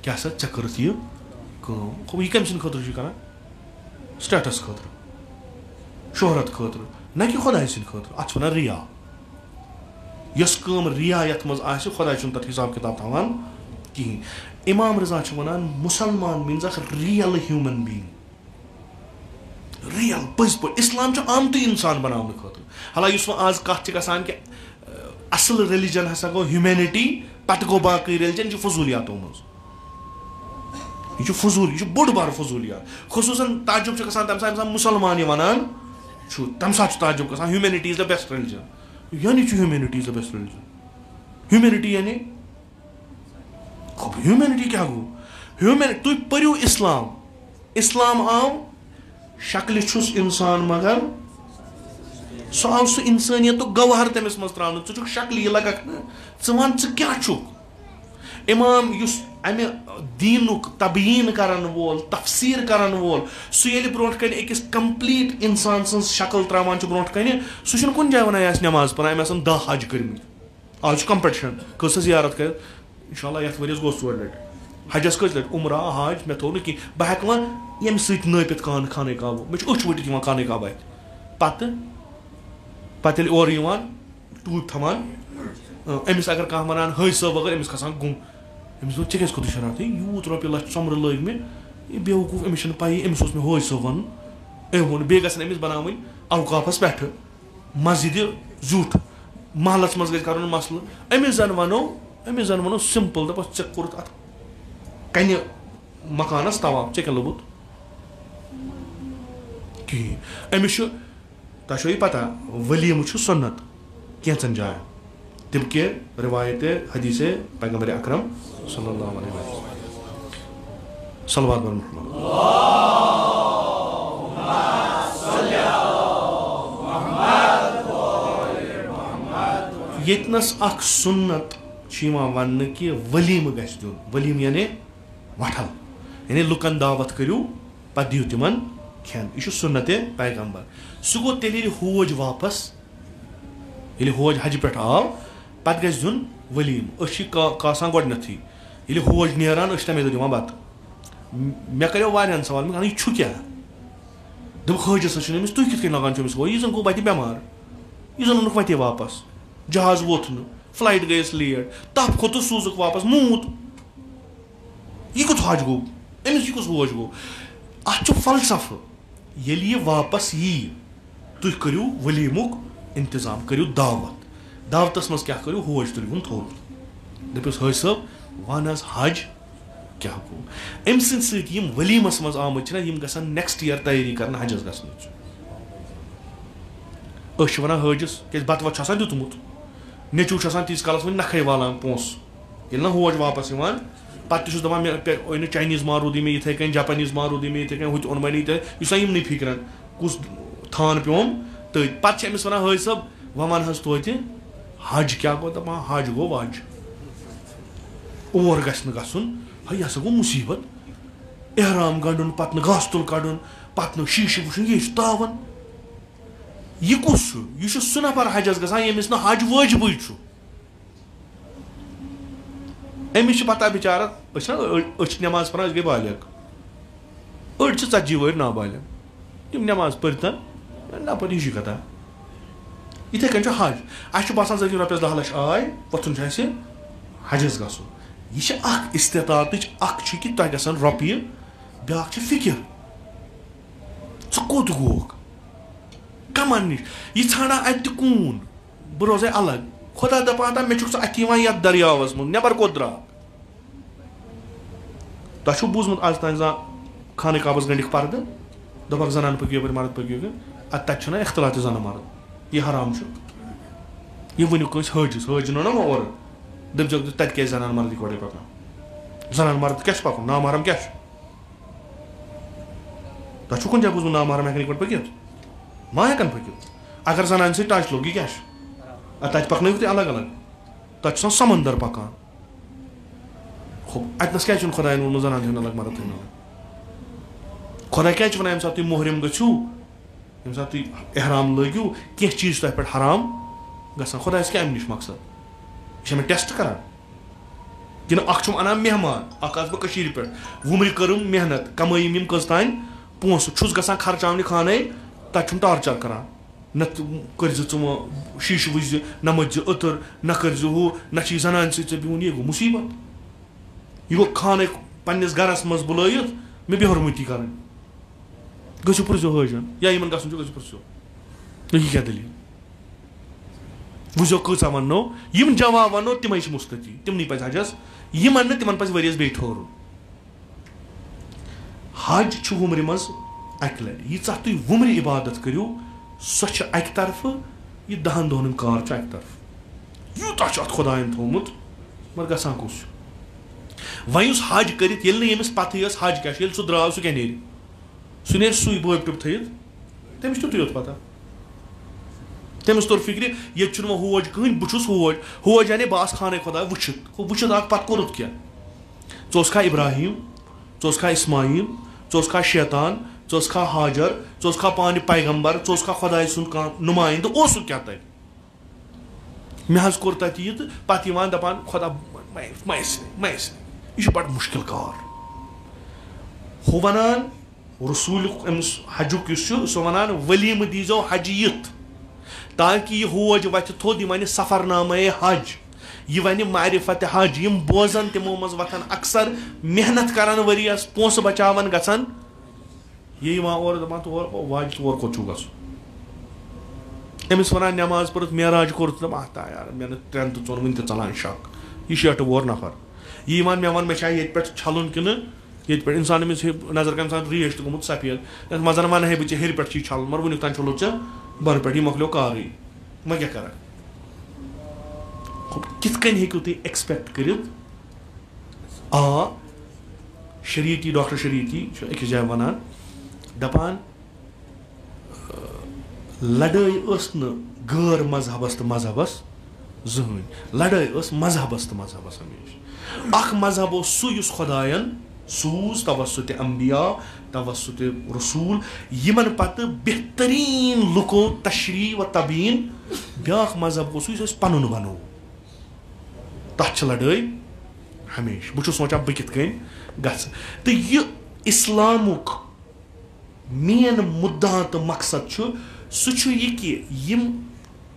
क्या सा चे कर यह कम सद खतर कर स्टेटस खतर शोहरत खतर न कि खुदा सद खतर अत वन रिया यस रिया यथ मज खुदा तथ हिसाब किताब थवान कहें इमाम रजा वन मुसलमान means real human being real पज पे इस्लाम आमत इंसान बनाने खतर हालांकि आज कत कि असल रिलीजन हसा गो ह्यूमैनिटी पत गो बाकी रिलीजन यह फजूलियातों मज यह फजूल यह बोड़ बार फजूलियात खसूसन ताजुब तम सा मुसलमान वनान तम सा ताजुब humanity is the best religion यानी humanity is the best religion humanity यानी ह्यूमैनिटी क्या गो ह्यूमैनिटी तुम परू इस्लाम इस्लाम आव शक्ल इंसान मगर सह आव सह इंसानियत तो गवाहर तमिस मज त्रावन षुक शक्ल यह लग वन क्या इमाम अमे दीनुक तबयीन करन वोल तफसीर करन वोल सह ब्रोट कन अकिस कंप्लीट इंसान सं शक्ल त्रावान ब्रोट कन सह कुन जाय वन नमाज पढ़ान 10 हज कर आज कंपटिशन कस जियारत कर इंशाल्लाह यथ वरियस गो 4 लट हजस कस लट उमरा हज मे थो कि बह हेक यम सत नपित खाने काबू मे अच वटित खाने काबा पत और टूप थवान अमिस अगर कह वन हज सब अगर अमिस खसान गुम अमिस दोप क्या खुद शरारत यूत रोपये लच चमर लग मे बेवकूफ अमिस पाई अमिस मे हज सब वन वोन बे गन अमिस बनावन अवकाफस पे मस्जिद जुट महलस मज गज कर मसल अमिस जन वनो सिंपल दप ऐ कोर्त अत कन मकानस तवाफ ऐ क्या लोबुत कहें अमिस तह पता वलीम सुन्नत कैंचन जायन तम के रिवायत हदीस पैगंबर अकरम सल्लल्लाहु अलैहि वसल्लम सलवात बर यतनस अख सुन्नत वन कि वलीम गस दिन वलीम यानी वठल यानी लुकन दावत करू पे दिव तिमन खेन यह सुन्नत पैगंबर सह गो तेल होज वापस ये होज हज पे आव पे गस दिन वलीम कासान गोडनथी ये होज नेरान तमें दो दिवान बत मे करो वारियान सवाल मे यह क्या दप हजस अमिस तुम कित लगान अमिस गो यह जन गो वत बेमार यह जन ओनुक वते वापस जहाज वोथ न फ्लाइट गयस लेट तप खोत सूजुक वापस मूत यह कुछ हज गो अमिस यह कुछ होज गो अत फलसफ ये वापस यी तुम करू वलीमुक इंतजाम करू दावतस मज क्या करू होज तुलवन थोड़ दपिस हज सब वन हज क्या गो अम सम वलीमस मज आमत गसान नेक्स्ट ईयर तैयारी कर हजस गसन वन हजस क्या बत वत दुतमुत नेचू तीस कालस वो नखे वालान पोस ये ना होज वापस पे दपान मे चाइनीज मारूदी में इथे कन जापानीज मारूदी में इथे कन हुत ओन मनी यमन फिक्रन कुस थान प्योम तथ पे अमिस वन हज सब वन हज तो हज क्या गो दपान हज गो वज और गसन यह हसा गो मुसीबत एहराम गंडुन पत गस तुल कड़न पत शीशे वुन यह तावन यह कुस यह सह नफर हजस गसान यमिस न हज वाजिब अमिस पता बिचारस नमाज पढ़ान गई बालिग अड़ 40 वर नाबालिग तम नमाज पढ़तन नपर यह कथा इथे कन हज अस बसान जि रपस 10 लक्ष आय वथुन हजस गसन यह इस्तात कि तुम गसन रपये ब्या फिक्र च कोत गोक कमन नश यह ाना अत कून बह रोज अलग खुदा दपान मे अत दरियावस मज नबर कोत द्रा तुम बूजमुत आज तान खान काबस गंडिक पर्द दपक जनान पकियो मर्द पकियो तक इख्तलात जन मर्द यह हराम यह वनु कंस हजस हजनो ना और दप तत क्या जनान मर्द इकटे पकान जनान मर्द क्या पकन नामहरम क्या तुम कुन जाय बूजमुत नामहरम हेकन इकटे पकित मा हेकन पकित अगर जनान सत टच लोग क्या तत पकन अलग अलग तक समंदर पकान अतनस क्या खुदा वोन जनान अलग मर्द खुदा क्या वन यम सात मोहरम गो यम सात एहराम लगू कह चीज तह पे हराम गसान खुदा क्या अम नश मकसद यह टेस्ट करान कि अख अनान मेहमान अख बह पे वुमर कर्म मेहनत कमयम यम कस तान पोस गसान खर्चावन खाने तक टार्चर करान न कर शीश वज न मज अतर न कर हू न जनान से बिहन यह गो मुसीबत यह गो खाने पन्नस गरस मज बुलत मे बेहरमती कर गो पुरजो हजन या इन गो पुरजो यह क्या दलील वुजो कचा वनो यम जवाब वनो तम मुस्तकी तमन पे हजस यह मन तिमन पे वरियस बे ठहरुन हज वुमर मज अक लट यीचा तुम वुमर इबादत करू सो अक तरफ यह 10 दोहन कार अक तरफ यूत अत खुदायन थोमुत मगर गसान कुस वन हज कर यमिस पत हज क्या सह द्राव सह क्या नीर सह नीर सु बोब टुप थत तमिस तुत योत पता तमिस तोर फिक्र ये होज कहीं बहुत होज यानी बास खाने खुदा वुचित पत कोरुत क्या खा इब्राहिम खा इस्माइल खा शैतान खा हाजर खा पान पैगम्बर खा खुदा सुन नुमाइंद क्या तक मे कोर तत यह पत दपान खुदा यह बड़ मुश्किल कार हु वनान रसूल हजुक सह वनान वलीम दीजो हज यित ताकि यह होज वत थोद वन सफरनामे हज यह वन मारिफत हज यम बोजन तमो मज वथन अक्सर मेहनत करान वरियस पोस बचावन गसन ये और दपान तोर वाज तोर कोत गस अमिस वनान नमाज पढ़त मेराज कोर आता यार मे 3 तो 4 वन चलान शक यह 6 वोर नफर यह मे वन मे ये पे छलन कि ये पे इंसान अमिस नजर का इंसान रेश तो गुमुत सफेद मजन वन है बच्चे हेर पे छल मर वन तान चलो चे बन पे मकलो कार मैं क्या कर कित हेकू तुम एक्सपेक्ट कर शरीयती डॉक्टर शरीयती अकिस जाय वनान दपान लड़ाई गैर मजहबस तो मजहबस जहन लड़ाई मजहबस तो मजहबस हमेशा अख मजहब सह खुदायन सूज तवसुत अंबिया तवसुत रसूल यमन पत बेहतरीन लुको तशरी व तबीन ब्या मजहब गो सह पन बनो तथ लड़ाई हमेशा बहुत सोचा बह कित तो यह इस्लामुक मेन मुद्दा तो मकसद सह यह कि यम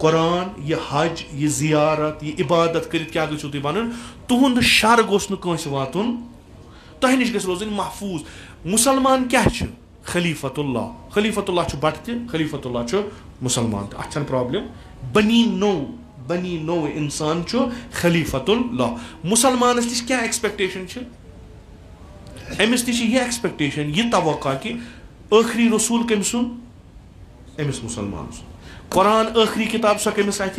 कुरान यह हज यह जियारत यह इबादत कर क्या गो तुम बन तुंद शर गोस नस वातुन तह नश गो रोजन महफूज मुसलमान क्या खलीफतुल्लाह बट त खलीफतुल्लाह मुसलमान अत प्रॉब्लम बनी नो इंसान खलीफतुल्लाह मुसलमान नीस क्या एक्सपेक्टेशन अमिस नीस यह एक्सपेक्टेशन यह तवक्का कि आखिरी रसूल कम सुन अमिस मुसलमान कुरान आखिरी किताब सो कमिस अथ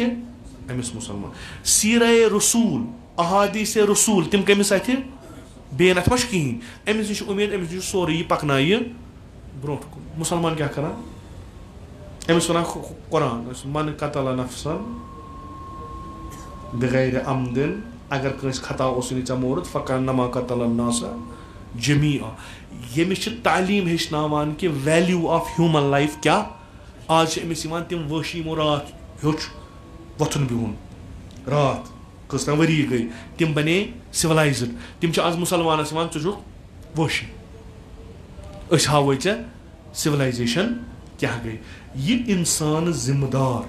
अमिस मुसलमान सीरा रसूल अहादीस रसूल तिम कमिस अथ बेन अथ मश कहीं अमिस नश उम्मीद अमिस नश सोरे यह पकन ब्रो मुसलमान क्या करान अमिस वन कुरान मन कतल नफ्सन बगैर अमदिन अगर कंस खता चे मोरत फ़कन नमा कतल नासा जमीआ यमिस तालीम हेचनावान कि वैल्यू ऑफ ह्यूमन लाइफ क्या आज अमिस तम वशीमो रात होच वथुन बिहुन रात कस वरी गई तम बने सिविलाइज्ड तम आज मुसलमानस ज़ु वशी हावे चे सिविलाइजेशन क्या गई यह इंसान जिम्मेदार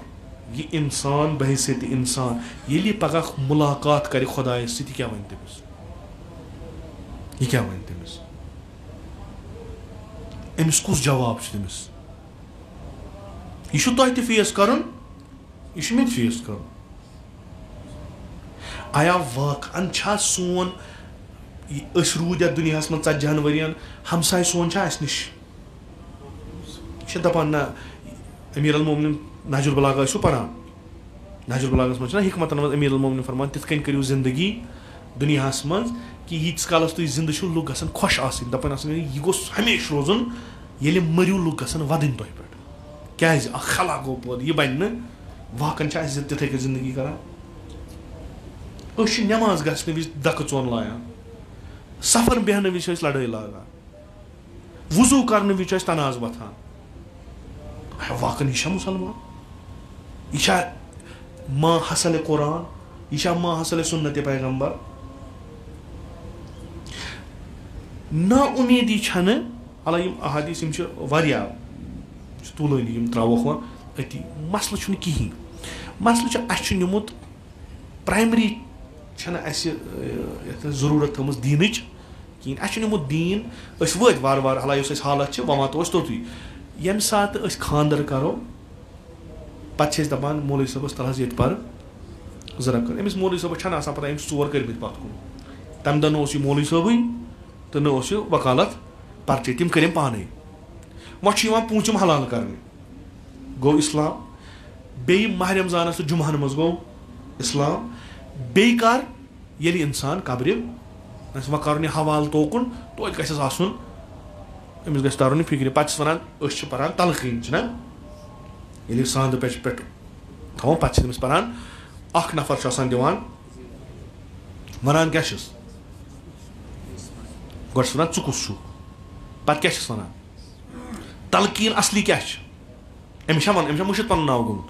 यह इंसान बहैसियत इंसान ये पगह मुलाकात कर खुदाय सह क्या वन तमिस यह क्या वन तमिस अमिस कुस जवाब तमिस यह तुह फेस कर मे फेस कर आया वाकन सोन रूद या दुनिया में 40 वरियन हमसाय सोन नश दपान ना अमीर अल मोमिन नहजुल बलागा पान नहजुल बलागस मज हिकमत अमीर अल मोमिन फरमान तिथ कन करियो जिंदगी दुनिया मज कि यीस कालस तुम जिंद लुक गसन खुश आसन दपान यह गोस हमेशा रोजन ये मरियो लुक गसन वदन तुह पे क्या खला गो पौध यह बन वाकन तिथे कर जिंदगी करान नमाज गन विज दक चोन लायान सफर बेहन विज लड़ाई लागान वुजू करने विच तनाज वथान वाकन यह मुसलमान यह मा हसल कुरान यह मा हसल सुन्नत पैगंबर ना उम्मीदी हालांकि यम अहादीस तुलनी त्रोक वो अति मसल कहें मसल निमुत प्राइमरी जरूरत थम दीन कहें निमुत दीन वत वार वार हला हालत वह वातो तोतुई यम सात खानदर करो पे दपान मौलवी साहबस तल ये पर जरा कर अमिस मौलवी साहब पता अमिस 4 कर पत कुन तम दिन यह मौलवी साहब तो न वकालत पर्चे तम कर पाने वह पूंचम हलाल करने गो इस्लाम बे माह रमजान तो जुमहन मज गो इस्लाम बे कर ये इंसान कब्र वह कर हवाल तोकुन तो गस अमिस गस तरन फिक्र पे वन पान तलखीन ये सांद पे थो पे तमिस पान अख नफर दिवान वन क्या गोस वन ु कुस पे क्या वन तलकीन असली क्या अमिस मुशिद पन नाव गोमुत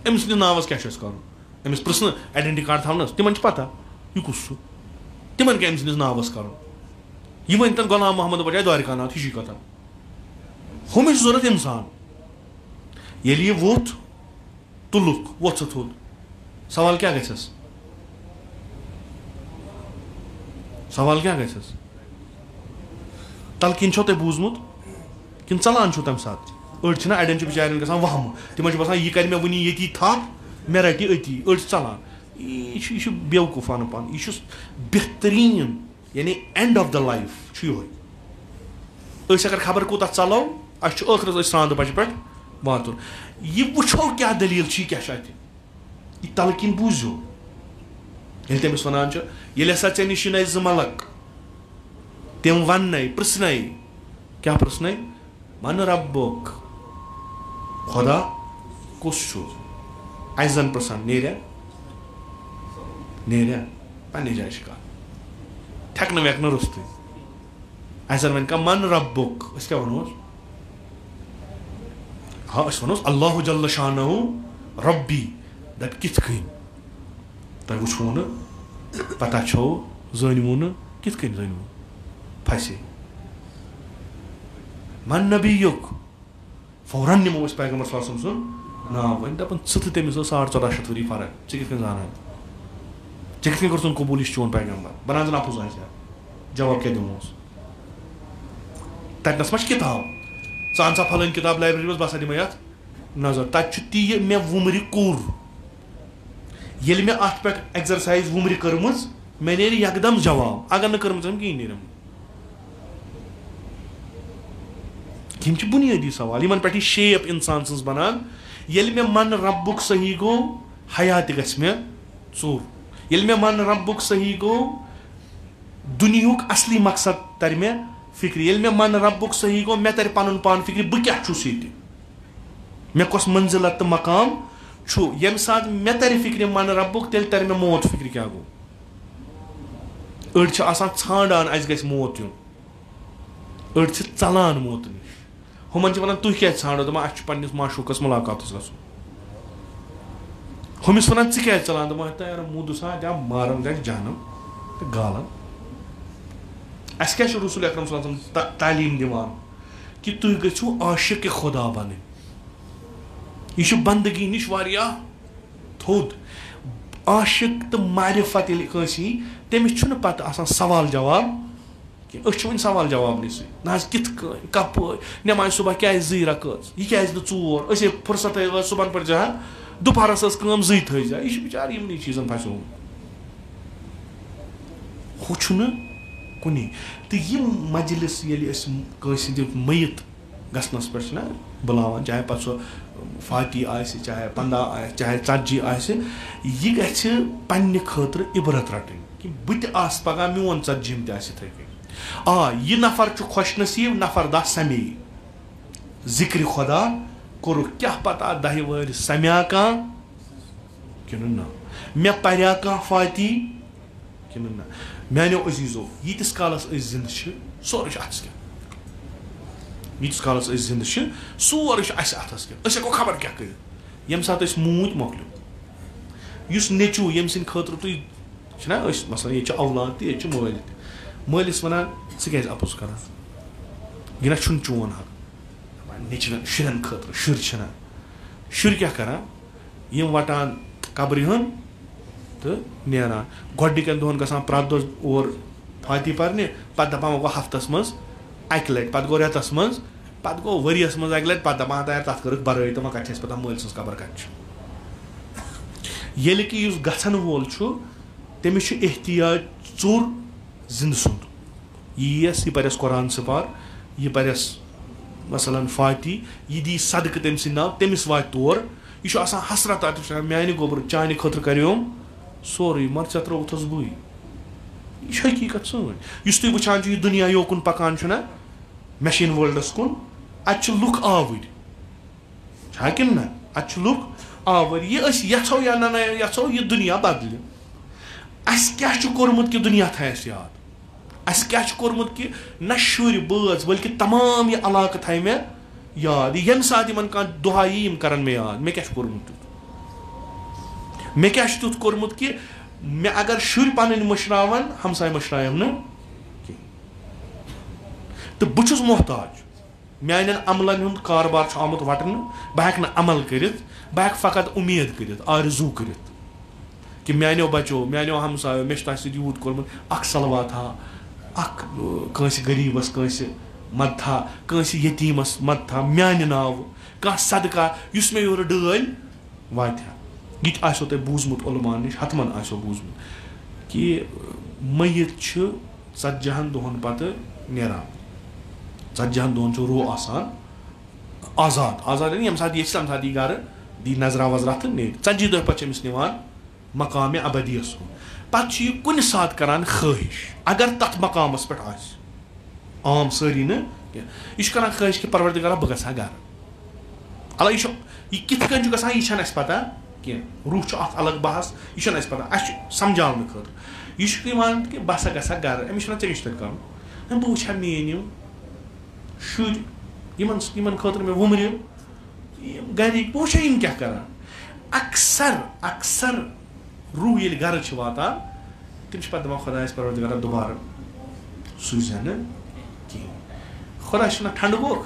अमिस नावस क्या कर अमिस प्रश्न आइडेंटिटी कार्ड थवन तिमन पता यह कुस तिमन क्या अमिस नावस कर यह वन तन गुलाम मोहम्मद बजाय द्वारिका नाथ हिशी कथा हमें जरूरत इंसान ये वोत तुलुक वो थोद सवाल क्या गस सवाल क्या गस तलकीन छो तुम बूजमुत कि चलान तम सात अड़ अड़न बिचार ग वहम तिम बसान यह कर मे वनी ये थप मे रटि अति अड़ चलान यह बेवकूफान पन यह बेहतरीन यानी एंड ऑफ द लाइफ अगर खबर कूत चलो अखरत सांद बज पे वातुन यह वो क्या दलील क्या यह तलकीन बूझो ये तमिस वन ये हसा ऐ नश ज मलक तम वन पृन क्या पृन मन रब्बुक खुदा कुस अन पृन नेरिया पे जाए कह ठेकन वेकन रुस्त अन वन कह मन रब्बुक क्या वनोस हाँ वनोस अल्लाह जल्ल शानहु रब्बी दप कित तुम वो न पता छो जानवो न कित जानवो फसे मन नबीयुक फौरन निमो पैगम्बर सुन नाव वन दपान तमिस 1450 वरी फर्क कित जाना कित कर कबूल चोन पैगम्बर बनान अफुज जवाब क्या दिमोस तटनस मा किताब सा फलन किताब लाइब्रेरी मज बसा दिम ये नजर तत ती मे वुमर कूर ये मे अत पे एक्सरसाइज वुमर कर्म मे ने एकदम जवाब अगर न कर्म कहीं नीर यम बुनियादी सवाल इन पे शेप इंसान सज बनान ये मे मन रब्बुक सही गो हयात गस मे चोर ये मे मन रब्बुक सही गो दुनियुक असली मकसद तर मे फिक्र ये मे मन रब्बुक सही गो मे तर पन पान फिक्र बह क्या मे कस मंजिलत तो मकाम यम सात मे तर फिक्र मन रब्बुक तेल तर मे मौत फिक्र क्या गो अड़ ान अस गस मौत यून अड़ चलान मौत नश हुमन वन तुह क्या ानो दपान अस पन्निस माशूकस मुलाकात गो हुमिस वन क्या चलान दपान यार मुद सा जा मारन गज जानम तो गालन अस क्या रसूल अकरम तालीम दिवान कि तुह गो आशिक खुदा बन यह बंदगी नश वारियाह थोद आशिक तो मारिफत ये तमिस पत सवाल जवाब कि वन सवाल जवाब नी ना कित कप नमाज सुबह क्या जी रक यह क्या चोर फुर्सत सुबह पर जहाँ दोपहरस कम जी थी जा यह बिचार यमन चीजन फसो हु कुनी तो यह मजलिस ये मैत गसनस पे बुलावान चाहे पे सो फाती चाहे 15 चाहे 40 यह गन्ने खतर इबरत रटन कि बह आस पगह मोन 40 थे आ यह नफर खुश नसीब नफर 10 समे जिक्र खुदा कोर क्या पता 10 वर सम्या कह कि ना मे पर्या कह फाती किन्नु ना म्यान्यो अजीजो यीतिस कालस जिंद सोरे अथस के यीतिस कालस जिंद सोरे अथस के हेको खबर क्या कर यम सात मूत मोकलो युस नेचू यम सिन खतर तुई मसलन ये औलाद तो ये मोल मलिस वन स अपोज कर यह चुन चोन हक नेचन शुरन खतर शुर क्या करान यम वटान कब्र हन तो नेरान गोडनिकन दोहन गसान प्रत दो और फाती परने पत दपान गो हफ्तस मज अक लट पत गो रेतस मज पत गो वरियस मज अक लट पत दपान तयार तथ कर बरई तो कत पता मल सज कबर कत ये कि युस गछन वोल तमिस एहतियात चोर जिंद सुंद यीस यह परस कुरान सपार यह परस मसलन फाती यह दी सदक तम सिंद नाव तमिस वा तौर यह हसरत म्यान गोबर चाने खतर करोम सोरे मर ऐ त्रोथस बुई यह हकीकत सन तुम वुचान यह दुनिया योकुन पकान मशीन वर्ल्डस कुन अत लुक आवर कि ना अत लुक आवर यह यथो या ना यथो यह दुनिया बदल अस क्या कोर्मुत कि दुनिया थस याद अस क्या कोर्मुत कि न शुर बाज बल्कि तमाम यह इलाक थ मे याद यम सात इन कह दुआ यम कर मे याद मे क्या कोर्मुत मे क्या तुथ कोर्मुत कि मे अगर शुर पन मशरावन हमसाय मशरायम न तो बहुत मोहताज मान अमलन हुंद कारबार आमुत वटन बह हेक अमल कर बह हेक फ़कत उम्मीद कर आरजू कर कि म्यानो बचो म्यानो हमसायो मे यूत कोर्मुत अख सलवात अख कंस गरीबस कंस मद था कंस यतीमस मद था म्यान नाव कह सदका युस मे योर डल वात यह आसो तुम बूजमुत उलमान नश हतमन आसो बूजमुत कि मयित 40 दोहन पत नेरान 40 दोहन रो आसान आजाद आजाद यम सात ये तम सात गर दी नजरा वजरा तो ने 40 दह पे निवान मकाम अबदियस कुन पे कुन सात करान ख्वाहिश अगर तथ मकामस पे आम सारी न यह करान ख्वाहिश कि परवरदिगारा बह गसा गर अल यह कित कन गसान यह पता कह रूह अत अलग बहस यह पता अस समझाने खतर यह कि बह सा गसा गर अमिस वे च कर बह वुचा मेन शुर खतर मे वुमर गरिक बह वुचा क्या करान अक्सर अक्सर रूह ये गर वातान तम पे दपान खुदा परवरदिगारा दोबारा सूझा न कहें खुदा ठंड गोख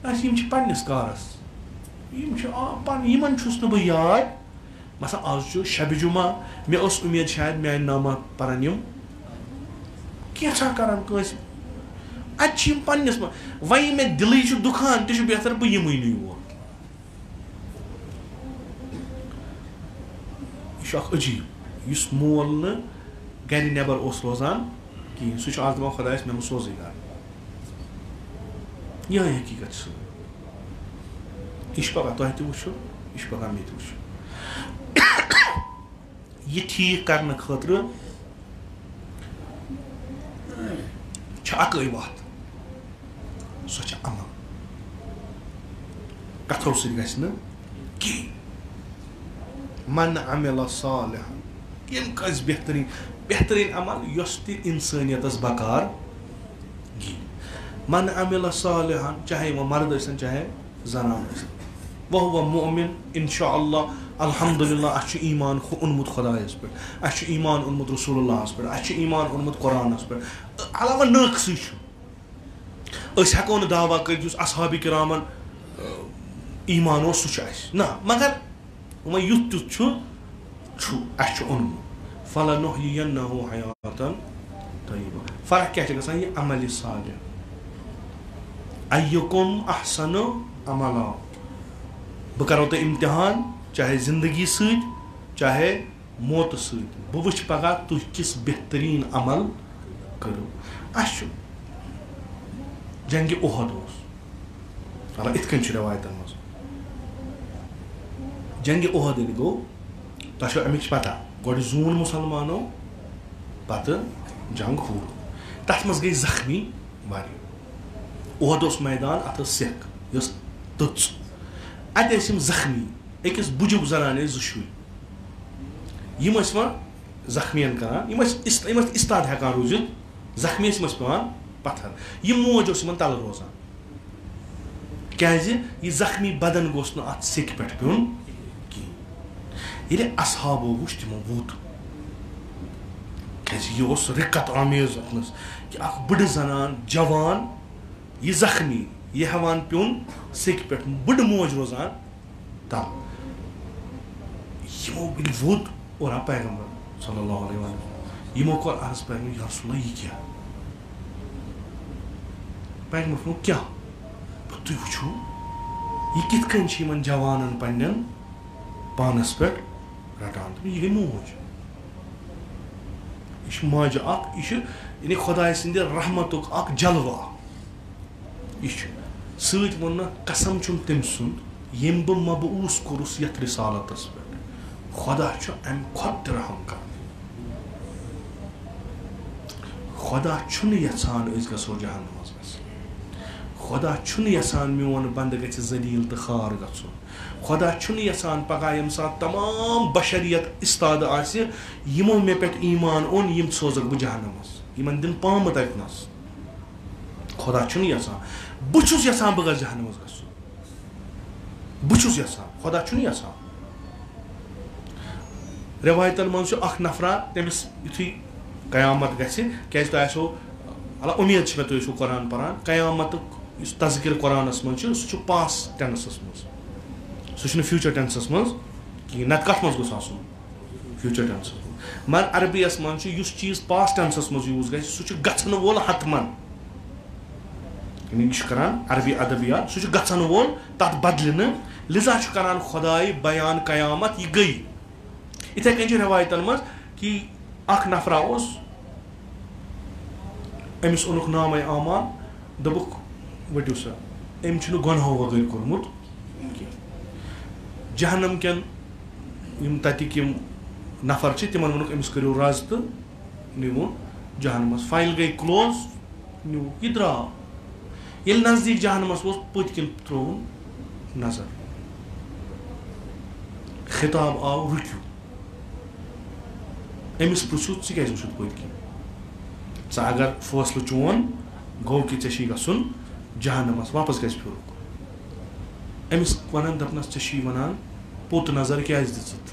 पन्नस कारस इन बह याद मसा आज शब जुमा मे उम्मीद शायद म्यान नामा पान क्या करान अत पन्नस वही मे दिल दुखान तो बेहतर बह यम योर यह अजीब इस मोल न गर नबर रोजान कहें सह आज दपान खुदा मे सोजे गर यह हकीकत यह पका तुह तु वो यह पका मे वो यह ठीक करने खतर अकै वत सह अमल कथो सह कहें मन अमिल सालिहन यम कस बेहतरीन अमल यस इंसानियतस बकार गी मन अमिल सालिहन चाहे वह मर्द चाहे जनान वह हुआ मोमिन इंशाअल्लाह अल्हम्दुलिल्लाह अस ईमान ओनमुत खुदायस पे अस ईमान ओनमुत रसूलुल्लाहस पे अस ईमान ओनमुत कुरानस पे अलावा नाकसी हेको न दावा कर असहाबी किरामन ईमान सह ना मगर वह युत तुथ ओनमुत फलनुहयिन्नहु हयातन तय्यबा फर्क क्या गसान यह अमल सालिह अय्युकुम अहसनु अमला बह करो तो इम्तिहान चाहे जिंदगी सत चाहे मौत सत बह वुच पगह तुह किस बेहतरीन अमल करो अस जंग ओहद अल इत कन रवायतन मज जंग ओहद गो तुम अमिच पता गो जून मुसलमानो पत जंग हूर तथ मज गई जख्मी वारिया ओहद मैदान अत सेक तच अत जख्मी अकिस बुजुर्ग जनान 2 शुर यम जख्मियन करान इस्ताद हेकान रूजित जख्मी पेवान पत्थर यह मोज तल रोजान क्या जख्मी बदन गोस अत सिक पे पेन कहें असहाबो वुच तमो वोत क्या रिकत आमेज अतनस कि बड़ जनान जवान यह जख्मी यह हेवान पेन सिक पे बड़ मोज रोजान तल यमो वोत और पैगंबर सल्लल्लाहु अलैहि वसल्लम यमो कोर अर्ज पैगंबर या रसूलल्लाह यह क्या पैगंबर क्या तुम वो यह कित कन जवानन पन्न पानस पे रटान यह गई मोज यह माज यह खुदा सद रहमत जलवा यह सत वो कसम तम सुंद यम बह मबूस कोरुस यथ रिसालतस पे खुदा अम खुद रहम कर खुदा यसान गो जहन्नम खुदा यसान मोन बंद गलील तो खार गुन खुदा यसान पगह यम सात तमाम बशरियत इस्ताद यमो मे पे ईमान ओन यम सोजक बह जहन्नमस यमन दिन पाम तकनस खुदा यसान बहुत यसान बह गस जहन्नमस गुन बहुत यसान खुदा यसान रवायतन मज नफरा तमिस युथु कयामत गि तो उम्मीद मे तुम कुरान पारान कयामत तज़किर कुरानस मज सह पास टेंसस मज सह फ्यूचर टेंसस मज कहीं नत कत मज गोस आसन फ्यूचर टेंसस मगर अरबियस मज चीज पास टेंसस मज यूज गि सह गन वोल हतमन यह करान अरबी अदबियात सह गन वोल तथ बदल लिजा करान खुदाई बयान कयामत यह गई इथे कन रवायतन मज कि नफरा अमिस ओनुक नाम आमाल दोपुक वटू सा अम गुनहो वगैर कोर्मुत जहन्नम केन ततिक नफर तिमन वोनुक अमिस करियो रज तो निवुन जहन्नमस फाइल गई क्लोज न्यू यह द्राव ये नजदीक जहन्नमस वो पत किन त्रोन नजर खिताब आव रुक्यू अमिस पृछू क्या पत किन अगर फैसल चोन गो कि ची गुन जहन्नमस वापस गि फिर अमिस वन दपनस ची वन पोत नजर क्या दित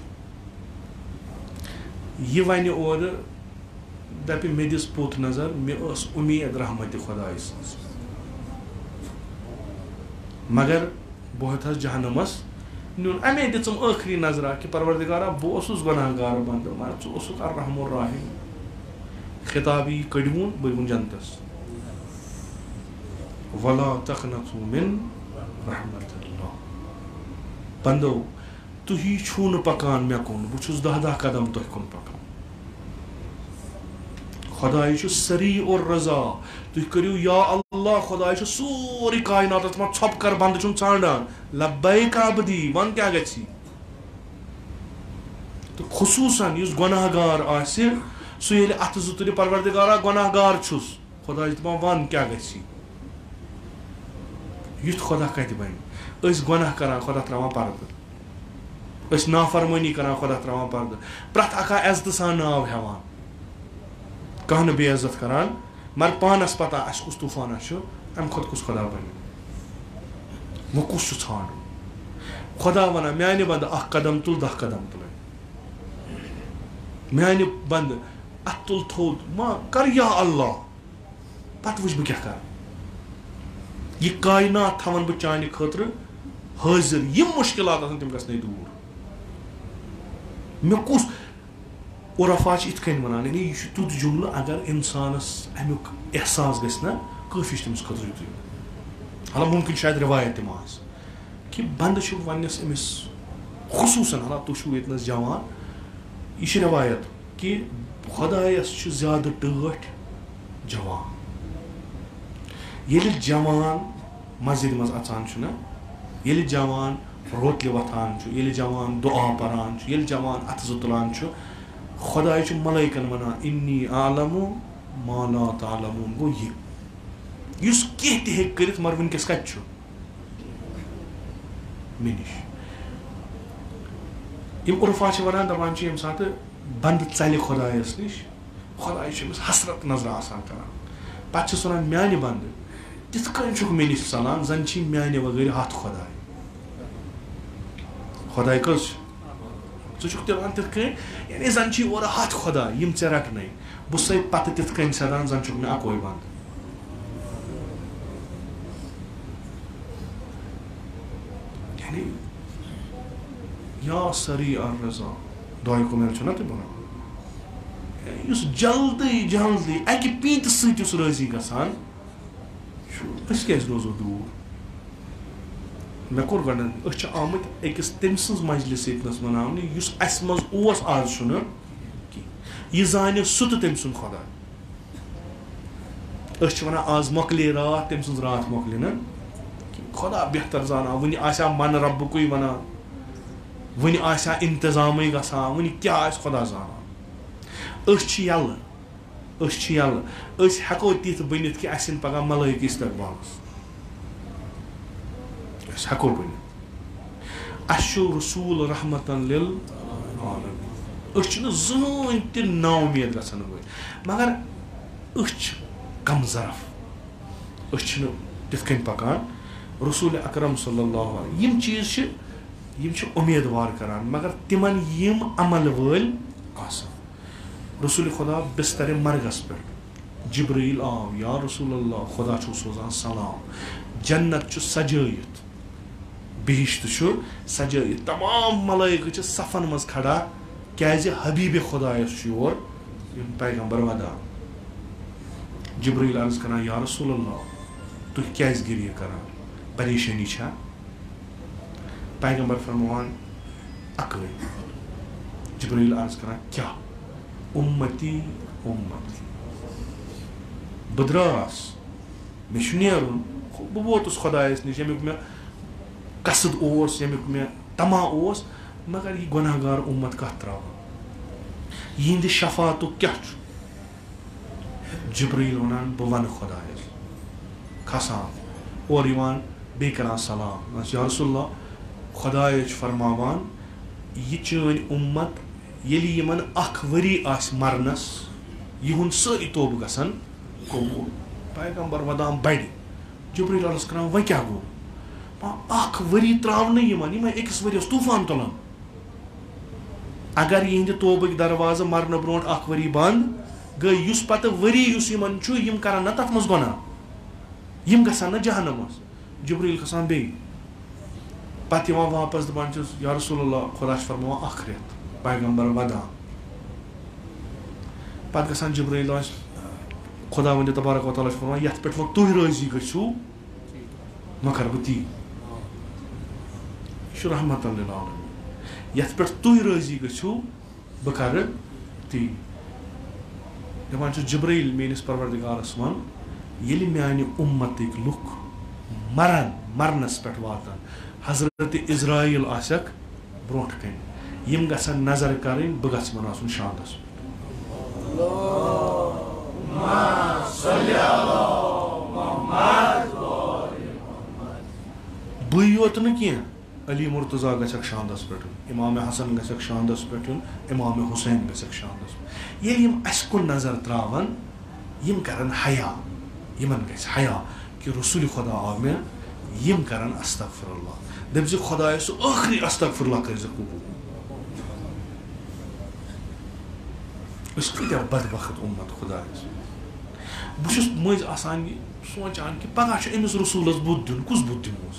यह वन और दप मे दिस पोत नजर मे उम्मीद रहमत खुदाई सज मगर बह जहन्नमस नुन अमे दिम आखिरी नजरा कि परवरदिगारा बह गुनाहगार बंद मगर ज़ुक रहमुर राहिम खिताबी कड़वून बन जनतस वला तखनतु मिन रहमतिल्लाह बंदो तुही छून पकान मे कुन बहुत 10 कदम तुह कुन पकान खुदाई सरी और रजा तुह करियो या अल्लाह खुदाई सोरी कायनात मा छप कर बंद ांडान लब्बैक अब्दी वन क्या गछि तो खुसूसन युस गुनाहगार आसे सह ये अत जुल परवरदिगारा गुनाहगार छुस खुदा दपान वन क्या गि युथ खुदा कत बन गुनाह करान खुदा त्रावान पर्द नाफरमानी करान खुदा त्रावान पर्द प्रथ अखा इज्जत सान नाव हेवान कह न बेइज्जत करान मगर पानस पता अस कुस तूफाना अम खुद कुस खुदा बन वो कुस ान खुदा वन म्यान बंद कदम तुल 10 कदम तुल म्यान बंद अत तुल थोद मा कर या अल्लाह पत वुच बह क्या कर यह कायनात थवन बह चान खतर हाजिर यम मुश्किलात तम गई दूर मे कुस उरफा इत कन वन यह तुत जुमल अगर इंसानस अमुक एहसास गना काफी तमिस खतर हाला मुमकिन शायद रिवायत तम कि बंद वनस अमिस खुसूसन हाला तुम ये जवान यह रिवायत कि खुदायस ज्यादा टठ जवान ये जवान मस्जिद मज अचान ये जवान रोतल वथान ये जवान दुआ परान ये जवान अत तुलान खुदाय मलाइकन वनान इन्नी आलमु मा ला तालमून गो यह कह कर मगर वनकस कत मे नश उर्फा वन दपान ये सात बंद चल खुदायस निश खुदाय हसरत नजर आसान करान पत वन म्यान बंद तिथ कन मे निश चलान जन म्यान वगैर हथ खुदाय खुदाय कस ज़ुक दिवान तिथ कन यानी जन और हथ खुदाय यम ऐ रटन बह पत तिथ कन सदान जन मे अकोई बंद यानी या सरी अर रजा दुआ कुमेर ना तुम बना जल्दी जल्दी अकि पीत सत राजी गसान क्या रोजो दूर मे कोर गड आमत अकिस तम सज मजलिस यस मनाने अस मज आज यह जान सह तो तम सुन खुदा वन आज मकले रात तम सज रात मकल ना खुदा बेहतर जाना वन आसा मन रब्बुक वना वन आसा इंतजाम गसान वन क्या खुदा जाना यल हेको तिथ बनित कि अस पगह मलाइक इस्तकबालस हेको बन रसूल रहमतन लिल आलमीन ज़हन ति नाउमीद गसान मगर कम ज़रफ तिथ कन पकान रसूल अकरम सल्लल्लाहु अलैहि यम चीज़ उम्मीदवार करान मगर तिमन यम अमल वल आसान रसूल खुदा बिस्तर मरगस पे जिब्रील आव या रसूल अल्लाह खुदा सोजान सलाम जन्नत सजायत बिहिश्त सजायत तमाम मलाइक सफन मज खड़ा क्या हबीब खुदायस योर पैगंबर वदा जिब्रील अर्ज करान या रसूल अल्लाह तुह क्या गिरी करान परेशानी छा पैगंबर फरमान अकल जिब्रील अर्ज करान क्या उम्मती उम्मती बद्रास मे नेरुन बह वोतुस खुदायस निश यमुक मे कसद यमुक मे तमा मगर यह गुनाहगार उम्मत कत त्रावान यिंद शफातुक क्या जिब्रील वनान बह वन खुदायस खसान और यवान बे करान सलाम या रसूलल्लाह खुदाय फरमावान यह चन उम्मत यदि यमन अख वरी आस मरनस यहुन सारी तोब गसन कबूल पैगंबर वदाम बड़ जिब्रील अर्ज करान वह क्या गो अख वरी त्रावन यमन अकिस वरियस तूफान तुलान अगर यिंद तोबक दरवाजा मरन ब्रोट अख वरी बंद गई पत वरी यमन यम करान ना तथ मज गुनाह यम गसान ना जहन्नमस जिब्रील खसान बे पत वापस दपान या रसूलल्लाह खुदा फरमावान अख रेत पैगंबर वदा पत गसान जिब्रील खुदा वन तबारक व तआला फरमान यथ पे तुह राजी गो वह कर बह ती रहमतन लिल आलमीन यथ पे तुह राजी गो बह कर ती दपान जिब्रील मेनिस परवरदिगारस वन ये म्यान उम्मतिक लुक मरनस पे वातान हजरत इज़राइल आसक ब्रोट कन यम गसन नजर करें बह गन आसन शांदस बह योत न कह अली मुर्तजा गक शांदस पे इमाम हसन गक शांदस पे इमाम हुसैन गक शांदस पे ये अस कुन नजर त्रावन यम करन हया यमन गस हया कि रसूल खुदा आव मे यम करन अस्तगफिरुल्लाह दप खुदा आखिरी अस्तगफिरुल्लाह कर कबूल कत्या बदबख्त उम्मत खुदा बहुत मज आसान सोचान कि पगह अमिस रसूलस बुत दिन कुस बुत दिमोस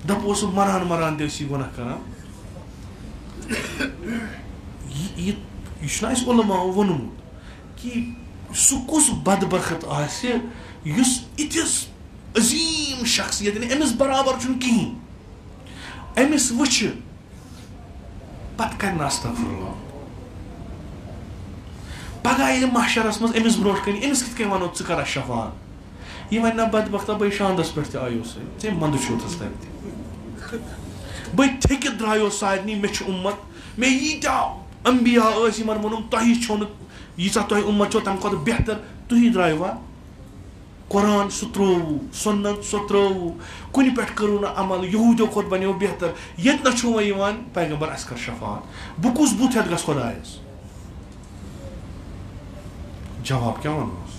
दप मरान मरान तह गुनाह करान यह उलमाओ वोनमुत कि सह कुस बदबख्त इतिस अजीम शख्सियत अमिस बराबर कहें अमिस वुच पत कर अस्तगफिरुल्लाह पगह महशरस मज अमिस ब्रोट कन अमिस कित वनो कर शफात यह वन ना बदबख्ता बह शांदस पे आयो ऐ मंद शोथस तब बह थकित द्रायो सारनी मे उम्मत मे यीत्या अंबिया वन वोनुम तुह छो यीचा तुह उम्मत छो तम खुद बेहतर तुह द्रायवा कुरान सु त्रोवु सुन्नत सु त्रोवु कुनि पेट करू न अमल यहूदियों खोत बन्यो बेहतर यत न छु यवान पैगंबर अस कर शफात बु कुस बुत हेत गस खुदायस जवाब क्या वनोस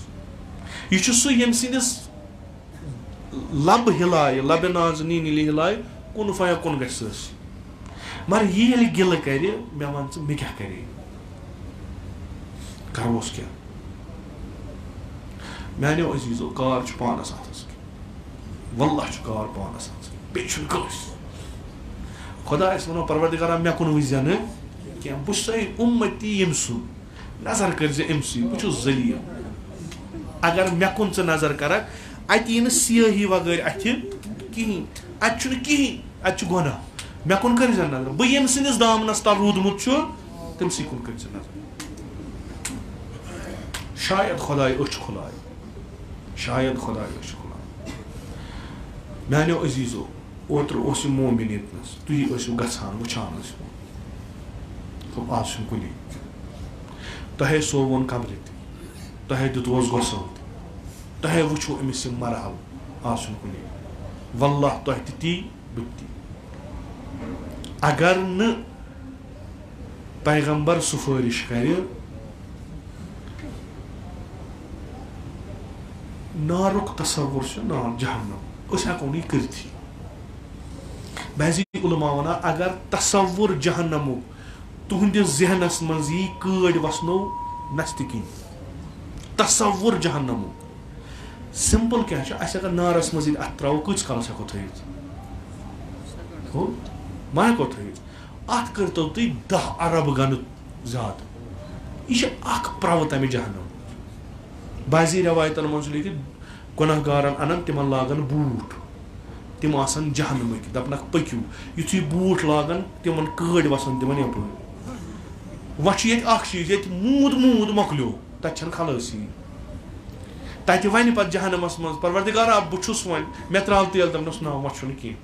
यह छु सु यम सिंदिस लब हिलाय लब नाज़नीन हिलाय कुन फया कुन गस मगर ये गिल कर मे वन मे क्या करे करोस क्या मानो अजीजो कार पानस अथस वल्लाह कार पानस बेस खुदायस वनो परवरदिगारा मे कुन वजन क्या बह उम्मती यम सु नजर कर अमसी बह जलील अगर मे कुन नजर कर अत यी सियाही वगैर अथ कहें अत गुनाह मे कुन कर नजर बह यम सिंदिस दामनस तल रूदमुत तमसी कुन कर नजर शायद खुदाय अच खुलाय शायद खुदाय अच खुलाय मानो अजीजो ओत्र मोमिन यतनस तुम गसान वुचान तो आज कुन तह सोवन कमर तह दुतोस गोसल तह वो अमिस मरहल आज कुन वल्लाह तह ती ती अगर न पैगंबर सुफारिश कर नारुक तसव्वुर नार जहन्नम हको नहीं करथी बाज़ी उलमा वना अगर तसव्वुर जहन्नमुक तुहंदिस जहनस मज यी कड़ वसनो नस्त कह तसव्वुर जहन्नमुक सिंपल क्या अगर नारस मज अत त्रो कस कालस हको थत मा हको थत अत करतो तुम 10 अरब गन ज्यादा यह प्रव तमें जहन्नम बाज़ी रवायतन मन लिखित गुनहगारन अनन तिमन लागन बूट तिम आसन जहन्नमक दपनक पक्यू युथु बूट लागन तिमन कड़ वसन तिमन यप वह चीज ये मूद मूद मकलो तक खलसी तत वन पे जहन्नमस मज परवरदिगारा बहुस वन मे त्राव तेल दपनस ना वह कह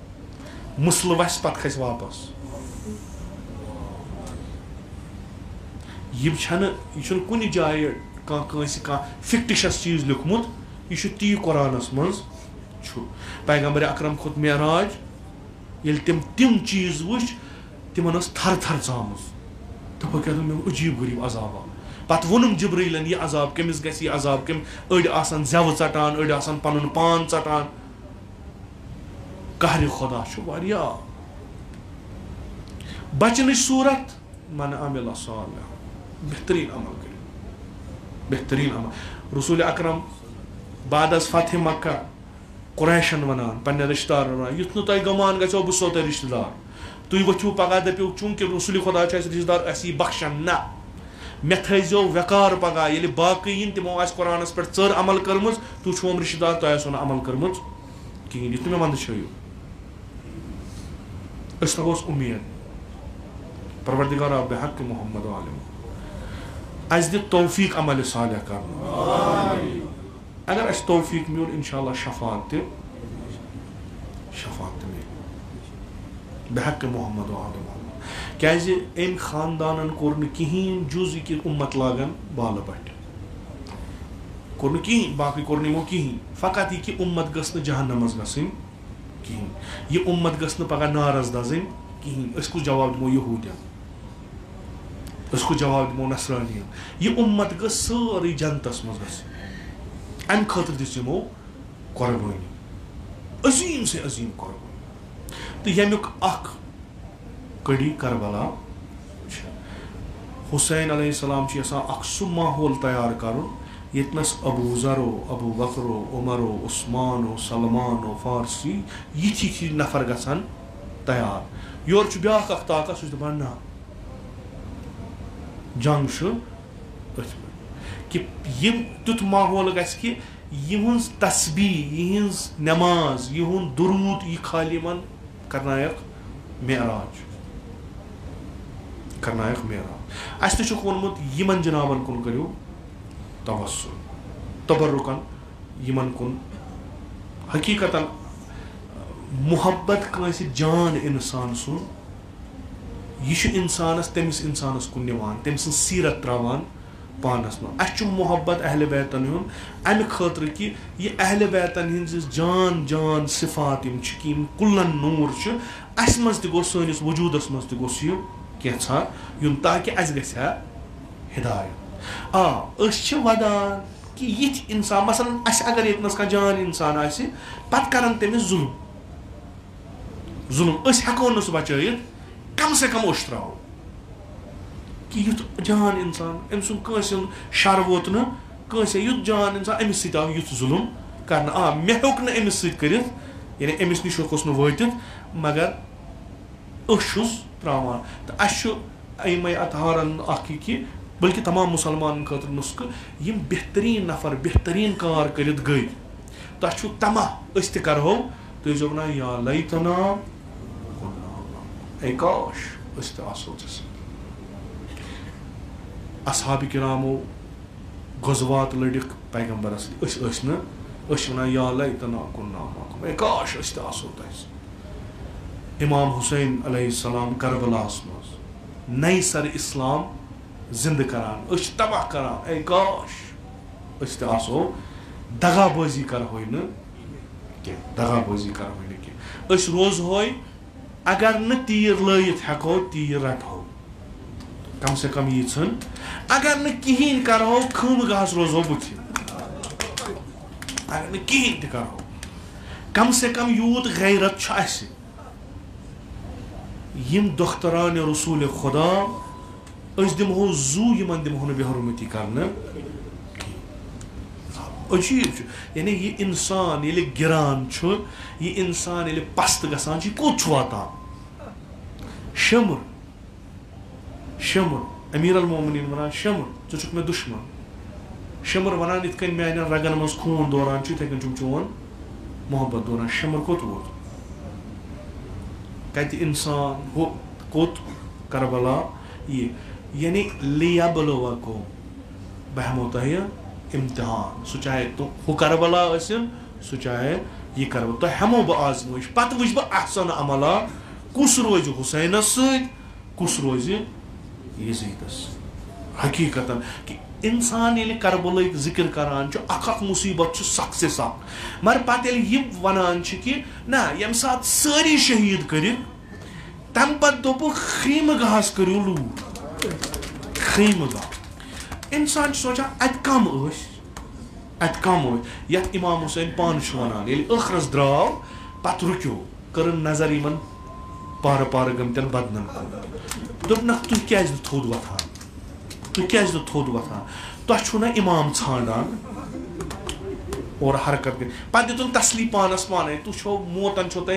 मुसल वस पे खस वापस यह कुन जाए फिक्टिशस चीज लिखमुत यह ती कुरानस मज पैगंबर अकरम खोत मेराज ये तिम चीज वुच तिमन थर थर चामज दप क्या मे अजीब गरीब अजाबा पत वोनुम जिब्रीलन यह अजाब कमिस गि यह अजाब कम अड़ आसान जव चटान अड़ आसान पन पान चटान कहर खुदा वारिया बचन सूरत मन अमिल सालिह बेहतरीन अमल कर बेहतरीन अमल रसूल अकरम बाद फतह मक्का कुरैशन वनान पे रिश्तेदार वन युथ नु तुम गमान गो बह सो तुम रिश्तेदार तुम वथु पगह दपो चूंकि रसूल खुदा रिश्तेदार असी बख्शन ना मे थो वकार पगह ये बाकी तिमो कुरानस पे चर अमल कर्म तुम रिश्तेदार तुम अमल कर्म कहें यु मे वंद तगोस उम्मीद परवरदिगारा बेहक मोहम्मद आलम अस दि तौफीक अमल सालिह कर अगर अस तौफीक मिल इंशाअल्लाह शफात मिल बेहक मोहम्मद आलम क्या अम खानदान कोर कहें जुज कि उम्मत लागन बाल पट कोर कहें बाकी कोर नमो कहें फ़कत यह कि उम्मत गस जहन्नमस गसन कहें यह उम्मत गस पगह नारस दजन कहें कुछ जवाब दमो यहूदियन उसको जवाब दमो नसरानियन यह उम्मत ग सारी जनतस मज ग अम खतर दिमो कुर्बानी अजीम से अजीम कुर्बानी तो यमुक कड़ी करबला हुसैन अलैहिस्सलाम सह माहौल तैयार कर यतनस अबू ज़रो अबू बकरो उमरो उस्मानो सलमानो फारसी यी नफर गसान तैयार योर ब्या ताकत सह दपान ना जंग कि तुत माहौल कि यहज तस्बीह यहज नमाज यहद दुरूद यह खाली मन करनायक मेराज अस वोनमुत यमन जनाबन कुन करो तवस्सुल तबर्रुकन यमन कुन हकीकतन मुहब्बत कंस जान इंसान सुन यह इंसानस तमिस इंसानस कुन निवान तम सीरत त्रावान पानस मं अस मोहब्बत अहले बैतन हुन अमि खतर कि यह अहले बैतन हिंदिस जान जान सिफात यम कुल्लन नूर अस मज तगो सनिस वजूदस मज तगो यह कैसा युन ताकि अस गया हिदायत वदान कि यिथ इंसान मसलन अस अगर यतनस का जान इंसान आसि पत करन तमिस जुल्म अस हेको न सह बचयित कम से कम ओश त्राव कि युथ जान इंसान अम सुन कंस शर वोत न कंस युथ जान इंसान अमिस सत आव युथ जुल्म कर मे हेक न अमिस सत करित यानी अमिस निश हेकोस न वातित मगर अस त्रावान तो अस अमे अतहारन कि बल्कि तमाम मुसलमान खतर नुस्ख यम बेहतरीन नफर बेहतरीन कार करित गई तह तमा अस त करहो तुम जो वनान या लैतना ए काश अस त आसो असहाब किरामो गज़वात लड़िक पैगंबरस अस वनान या लैतना कुन्ना माकुम ए काश अस त आसो इमाम हुसैन अलैहिस्सलाम करबलास मज नई सर इस्लाम जिंद करान अस तबाह करान ए काश अस त आसो दगाबाजी करहो न दगाबाजी करहो न कि अस रोजहो अगर न तीर लयित हेको तीर रटहो कम से कम यी छन अगर न किहिन करहो खमगास रोजहो बुथि अगर न किहिन त करहो कम से कम यूत गैरत छ अस यम दोख्तरान रसूल खुदा अस दिमहो जू यमन दिमहो न बेहरुमती करने अजीब यानी ये इंसान ये गिरान ये इंसान ये पस्त गसान कोत वातान शमर शमर अमीर अल मोमिनीन वनान शमर च मे दुश्मन शमर वनान इत कन मान रगन मज खून दौरान इत कन चोन मोहब्बत दौरान शमर कोत वोत कत इंसान हो कोत करबला ये यानी लियाबलवाको बहमो तह इम्तिहान सह चाहे तो हु करबला सह चाहे यह करबला तो हमो बह आजमाइश पत वुच बह अहसन अमला कुस रोज हुसैनस कुस रोज यजीदस हकीकतन कि इंसान ये करबल जिक्र करान अख मुसीबत सख से सख मगर पे यह वनान कि ना यम सात सारी शहीद कर तम पत दोप खीमगाहस करू लूट खीमगाह इंसान सोचान अत कम यथ इमाम हुसैन पान वनान ये ٲखरस द्राव पत रुक्यो कर नजर इन पार पार गमतन बदनन दोपन तुह क्या थोद वथान तुह क्या थोद वथान तुह ना इमाम छांडान और हरकत कर पे दितुन तसली पानस पान तुह मोतन तुह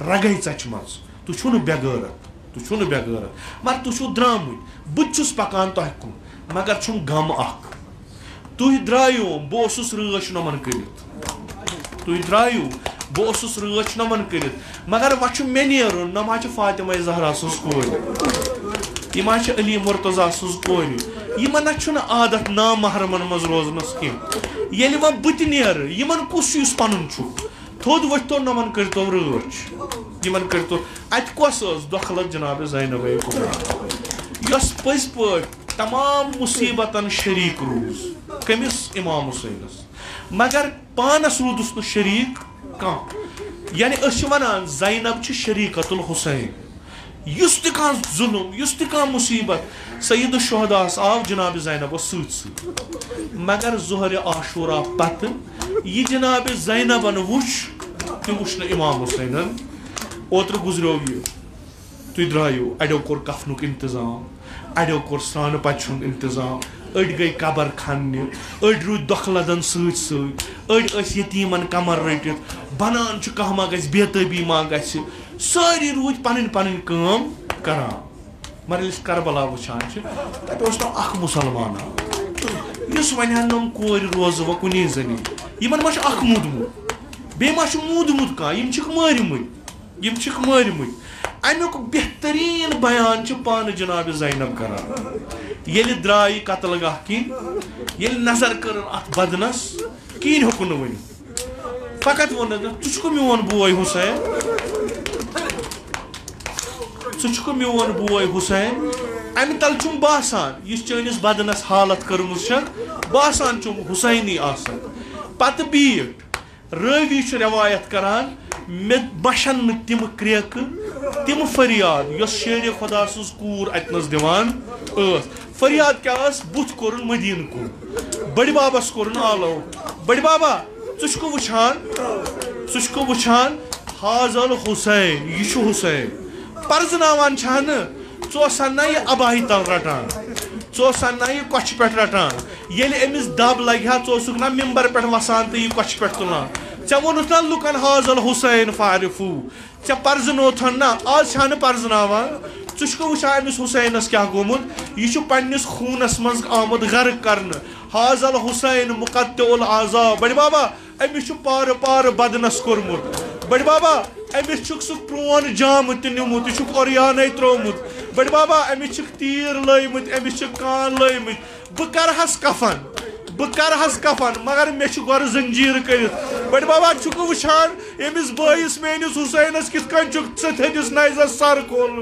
रगै चचम तुह बेगैरत मगर तुह द्रामुत बुस पकान तह कुन मगर छुम गम अख तुह द्रायो बह रच नमन कर तुह द्रायो बह रच नमन कर मगर वह मे नेरुन न मा फातिमा ज़हरा सज कोर यह अली मुर्तज़ा सज कोर यमन आदत नामहरमन मज रोजनस कह ये वह बुत नेर यमन कुस पन थोद वथो नमन करतो रच यमन करतो अत कस दखलत जनाब ज़ैनब यस पज पे तमाम मुसीबतन शरीक रूज कमिस इमाम हुसैनस मगर पानस रूदुस न शरीक कह यानी वनान ज़ैनब शरीकतुल हुसैन युस त जुल्म युस त मुसीबत सईद शुहदास आव जनाब ज़ैनब सत मगर ज़ोहर आशूरा पत यह जनाब ज़ैनबन वुच तह वुच न इमाम हुसैनन ओत्र गुजरो यह तुह द्रायो अड़ो कोर कफनुक इंतजाम अड़ो कोर स्रान पचुन इंतजाम अड़ गई कबर खन्ने अड़ रूद दखलदन सड़ यतीमन कमर रटित बनान कह मा ग बेतबी मा ग सारी रूद पन पन काम करान मगर करबला वुचान तत अख मुसलमान इस वन नम कोर रोज व कुनी जनी यमन मा अख मुदमुत बे मा मुदमुत कह यम मारिमुत अमुक बेहतरीन बयान पान जनाब ज़ैनब करान ये द्राय कतलगाह किन ये नजर कर अत बदनस कहीं हेकुन वन फकत वो तुझको मोन बोय हुसैन तुझको मोन बोय हुसैन अमि तल चुम बासान यह चनिस बदनस हालत कर्मुस बासान चुम हुसैनी आसन पत बीट रावी रवायत करान मे बशन न तिम क्रेक तिम फरियाद यस शेर खुदा सज कूर अतनस दिवान फरियाद क्या बुथ कोर मदीन कुन बड़ बाबस कोर आलो बड़ बाबा चुको वुछान हाजल हुसैन यह हुसैन पर्जनावान चो सन्ना यह अबाही तल रटान चो सन्ना यह कछ पे रटान ये अमिस दब लगे चोसुक ना मिम्बर पे वसान तो यह कछ पे तुलान चे वोनुस ना लुकन हाजल हुसैन फारिफू चे पर्जनोथन ना आज पर्जनावान चुको वुछा अमिस हुसैनस क्या गोमुत यह पन्निस खूनस मज आमुद गर्क करन हाजल हुसैन मुकद्दुल आज़ा बड़ बाबा अमिस पार पार बदनस कोरमुत बड़ बाबा अमिस सह प्रोन जाम तुमुत यह ओरियान त्रोमुत बड़ बाबा अमिस तीर लयमुत अमिस कान लयमुत बह करहस कफन मगर मे गो जंजीर कर बड़ बाबा चुक वुछान अमिस बइस मेनिस हुसैनस कित कन थदिस नाइजस सर खोल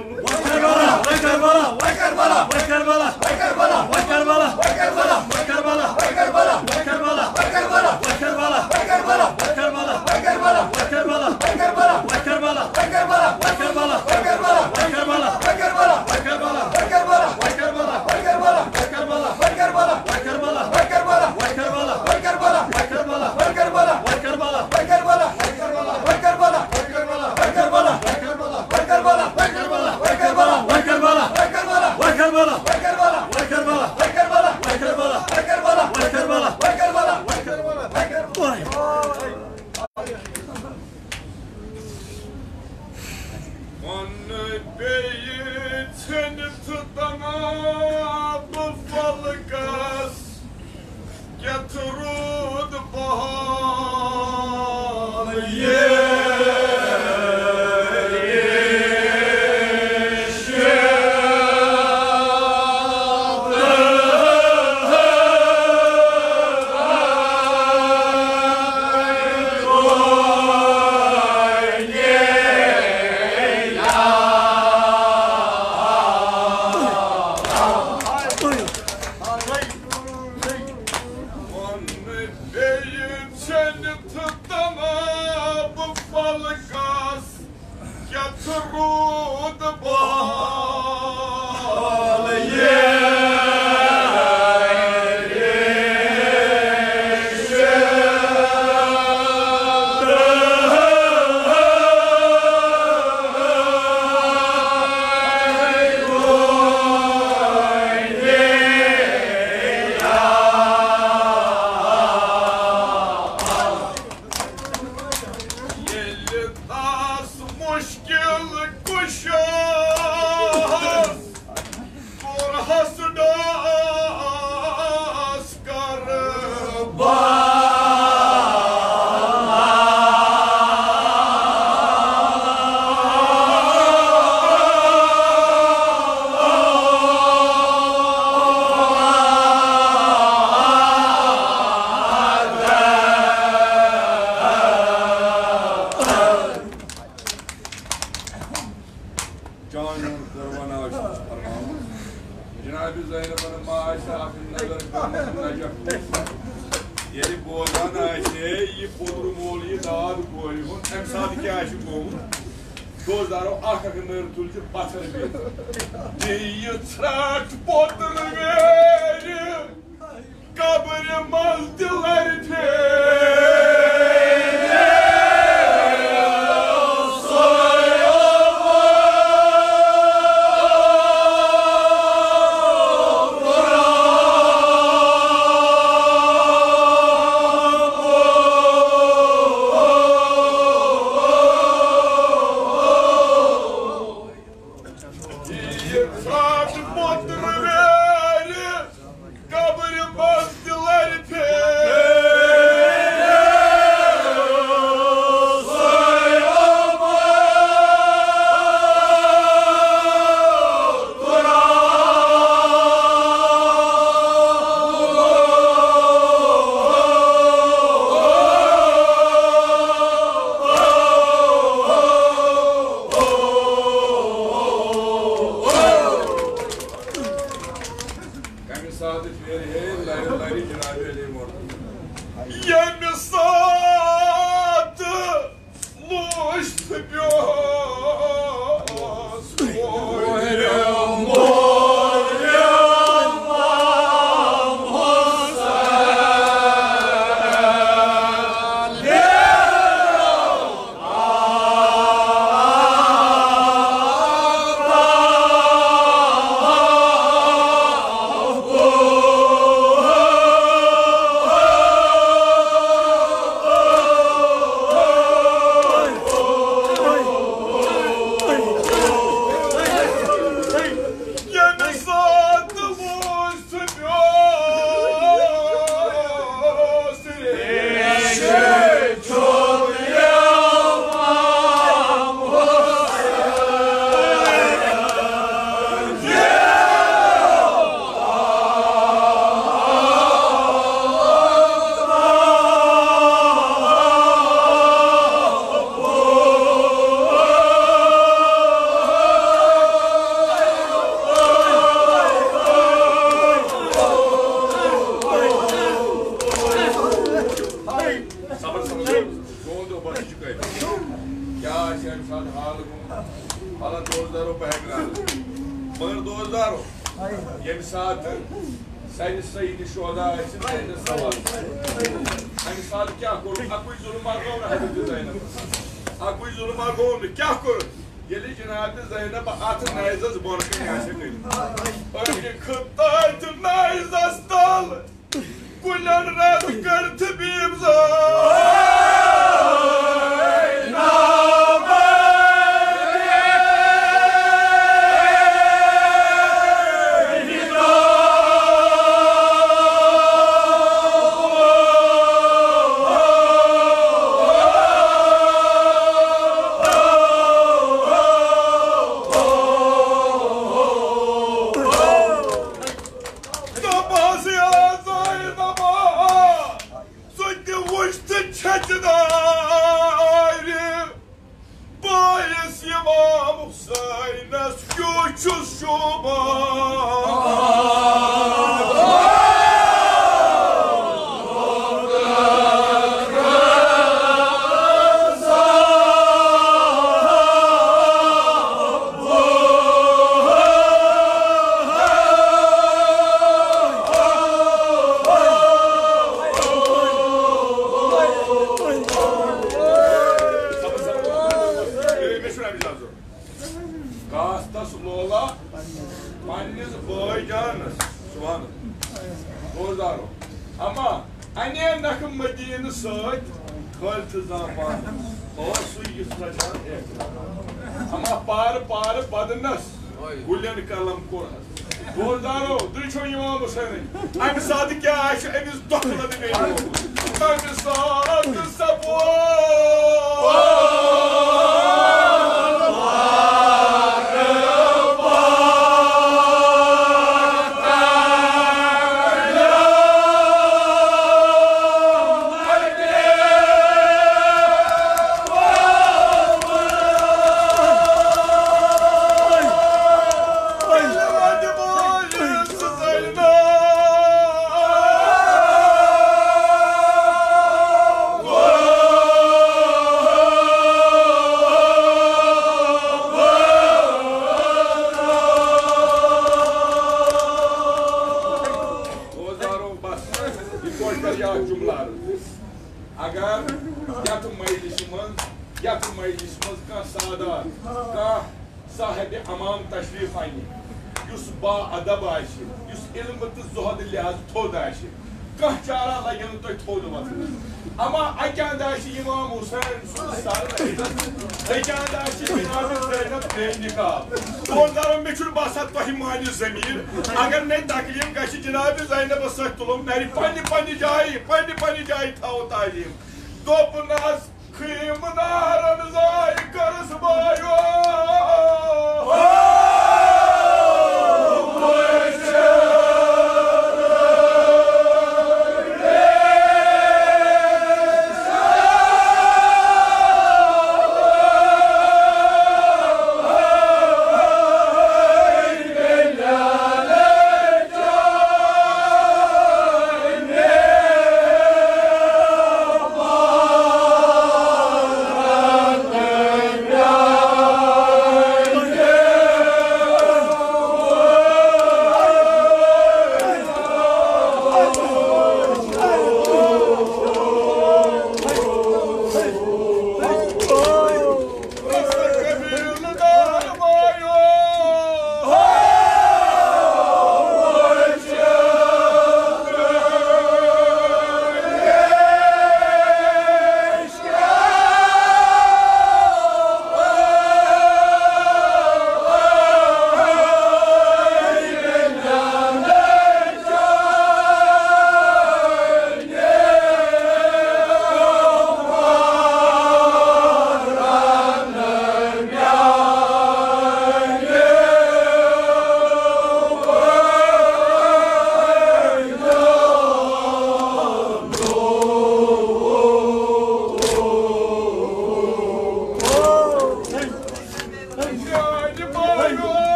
saadet vereyim, layri cenab-ı eleyim orada. Yemi saatı luştu göz koyum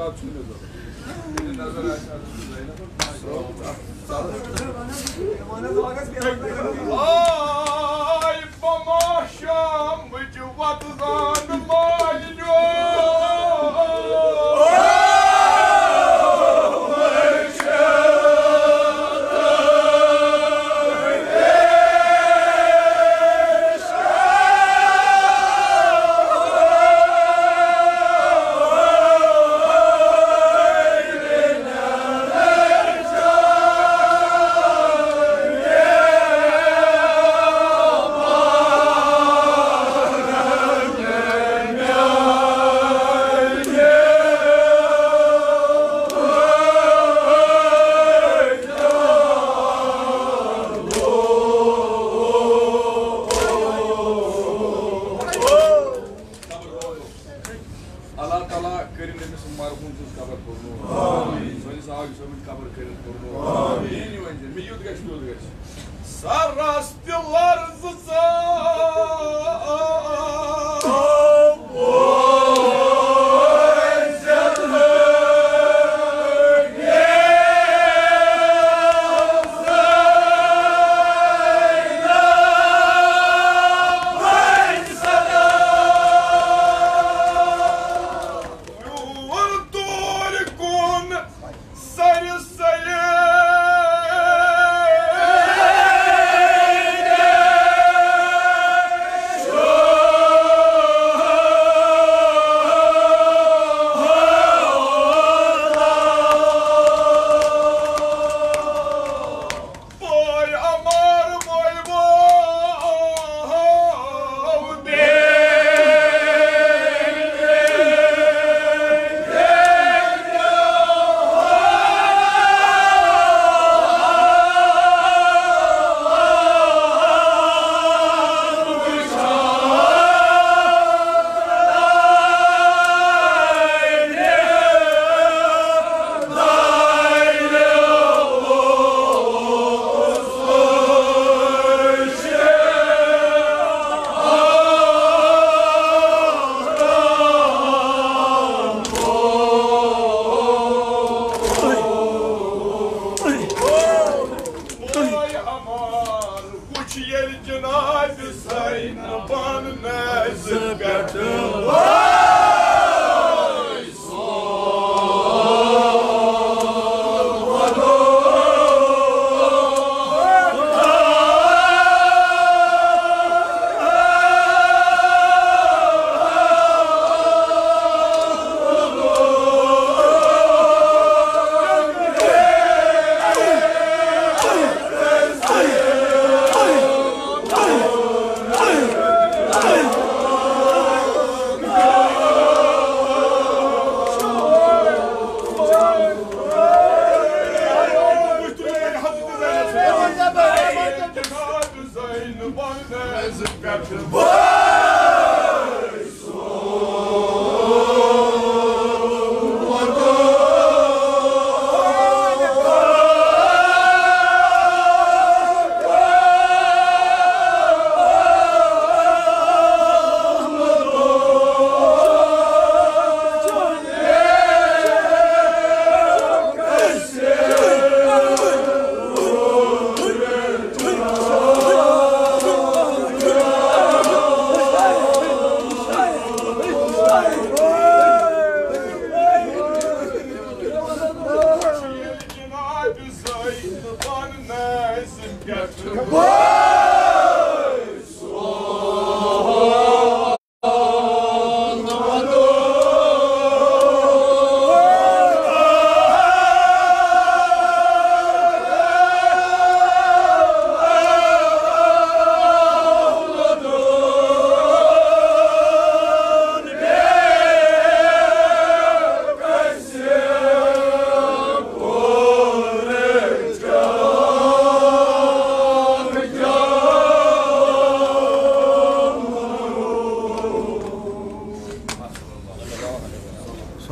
daha düşünüyoruz onu. Senin nazar aşağıda Ay bamaşam cıvatdan mayo. Allah Taala kerinlerimiz marhumsuz kabar kurnu. Amin. Söyle sağ güzel kabar kerin kurnu. Amin. Milyon geç milyon geç. Sarrastilar zıza.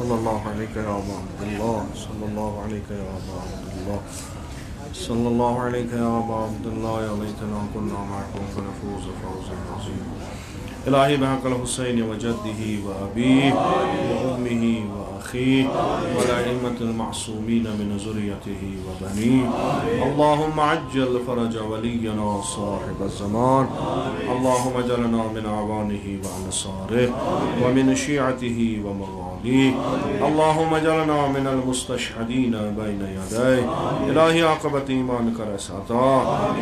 Sallallahu aleyke ya Aba Abdullah. Sallallahu aleyke ya Aba Abdullah. Sallallahu aleyke ya Aba Abdullah. Ya leytena kunna ma'akum fe nefuza fawzan azim. इलाही बहक़ल हुसैन व जद्दिही व अबीही व उम्मिही व अख़ीही व अइम्मतिल मअसूमीन मिन ज़ुर्रिय्यतिही व बनीही। अल्लाहुम्मा अज्जिल फ़रज वलिय्यना साहिबज़ ज़मान। अल्लाहुम्मा अजअलना मिन अवानिही व अंसारिही व मिन शियअतिही व मवालिही। अल्लाहुम्मा अजअलना मिनल मुस्तशहदीन बैन यदैहि। इलाही आक़िबत ईमान का रसाता,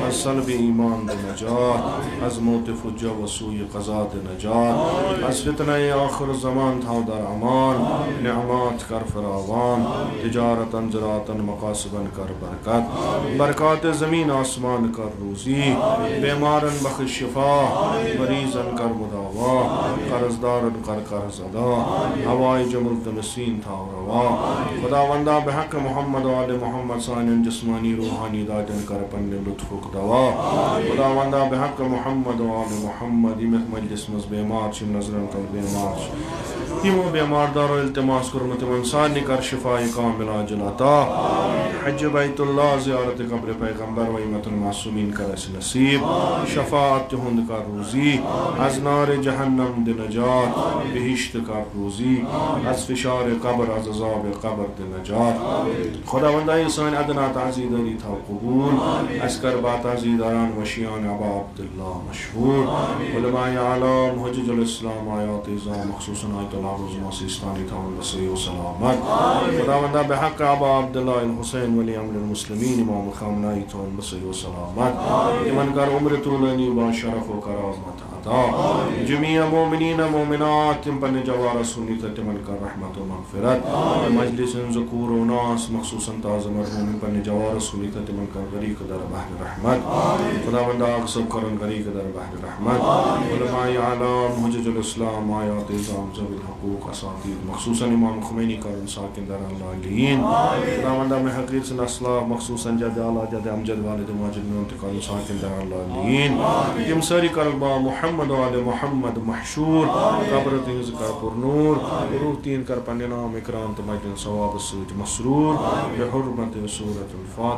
अस-सल्ब ईमान दे नजात, अज़ मौत फुज्जा व सूई क़ज़ा दे नजात, अज़ फितने आखिर ज़मान था दर अमान, निअमात कर फरावान, तिजारतन ज़रातन मक़ासिबन कर बरकत, बरक़ात ज़मीन आसमान कर रोज़ी, बीमारन बख़्श शिफ़ा, मरीज़न कर मुदावा, कर्ज़दारन कर कर्ज़ अदा, हवाइज मुल्तमसीन था रवा। खुदावंदा बहक़ मोहम्मद व आले मोहम्मद सानिन जिस्मानी रूहानी दातन कर पन्ने लुत्फ़ दवा। खुदावंदा बहक़ मोहम्मद व आले मोहम्मद इमत मजलिस मज़ बेमार छिन नज़रन कल बेमार हिमो बेमार दारो इल्तिमास कुर्मत मंसानी कर शिफाए कामिल आजिल अता। हज बैतुल्लाह ज़ियारत कब्र पैगंबर व इमतुल मासूमीन कर ऐसे नसीब, शफ़ाअत हुंद का रोज़ी, अज़ नार जहन्नम दे नजात, बिहिश्त का रोज़ी, अज़ फ़िशार कब्र अज़ अज़ाब कब्र दे नजात। खुदावंदा इंसान अदना ताज़ीदारी था कबूल, अस्कर बा ताज़ीदारान वशियान अबा अब्दुल्लाह मशहूर, उलमाए आलम हुज्जतुल इस्लाम आयात इज़ाम मख़सूसन आयतुल अज़मा सिस्तानी था वसई व सलामत। खुदावंदा बहक़ अबा अब्दुल्लाह अल हुसैन वली अम्रुल मुस्लिमीन इमाम ख़ामनाई था वसई व सलामत। इमन कर उम्र तूलनी बा शरफ़ व करामत अता। जमीअ मोमिनीन मोमिनात तिम पन्ने जवार सुन्नित तिमन कर रहमत व मग़फ़िरत। मजलिसन ज़ुकूर व नास मख़सूसन ताज़ मरहूमिन पन्ने जवार सुन्नित तिमन कर गरीक़ दर बहर रहमत। खुदावंदा अक़सब करन गरीक़ दर बहर रहमत। उलमाए आलम हुज्जतुल इस्लाम आयात इज़ाम ज़विल हुकूक़ असातीद मख़सूसन इमाम ख़ुमैनी करन साकिन दर अल-लालीन। खुदावंदा में हक़ीक़ से असलाफ़ मख़सूसन जद आला जद अमजद वालिद माजिद में इंतकाल साकिन दर अल-लालीन। तिम सारी करबा मोहम्मद व आले मोहम्मद महशूर, कब्र तिंज़ कर पुरनूर, रूह तीन कर पन्ने नाम इकराम तमजन सवाब सूज मसरूर, बिहुर्मत सूरतुल फ़ातिहा।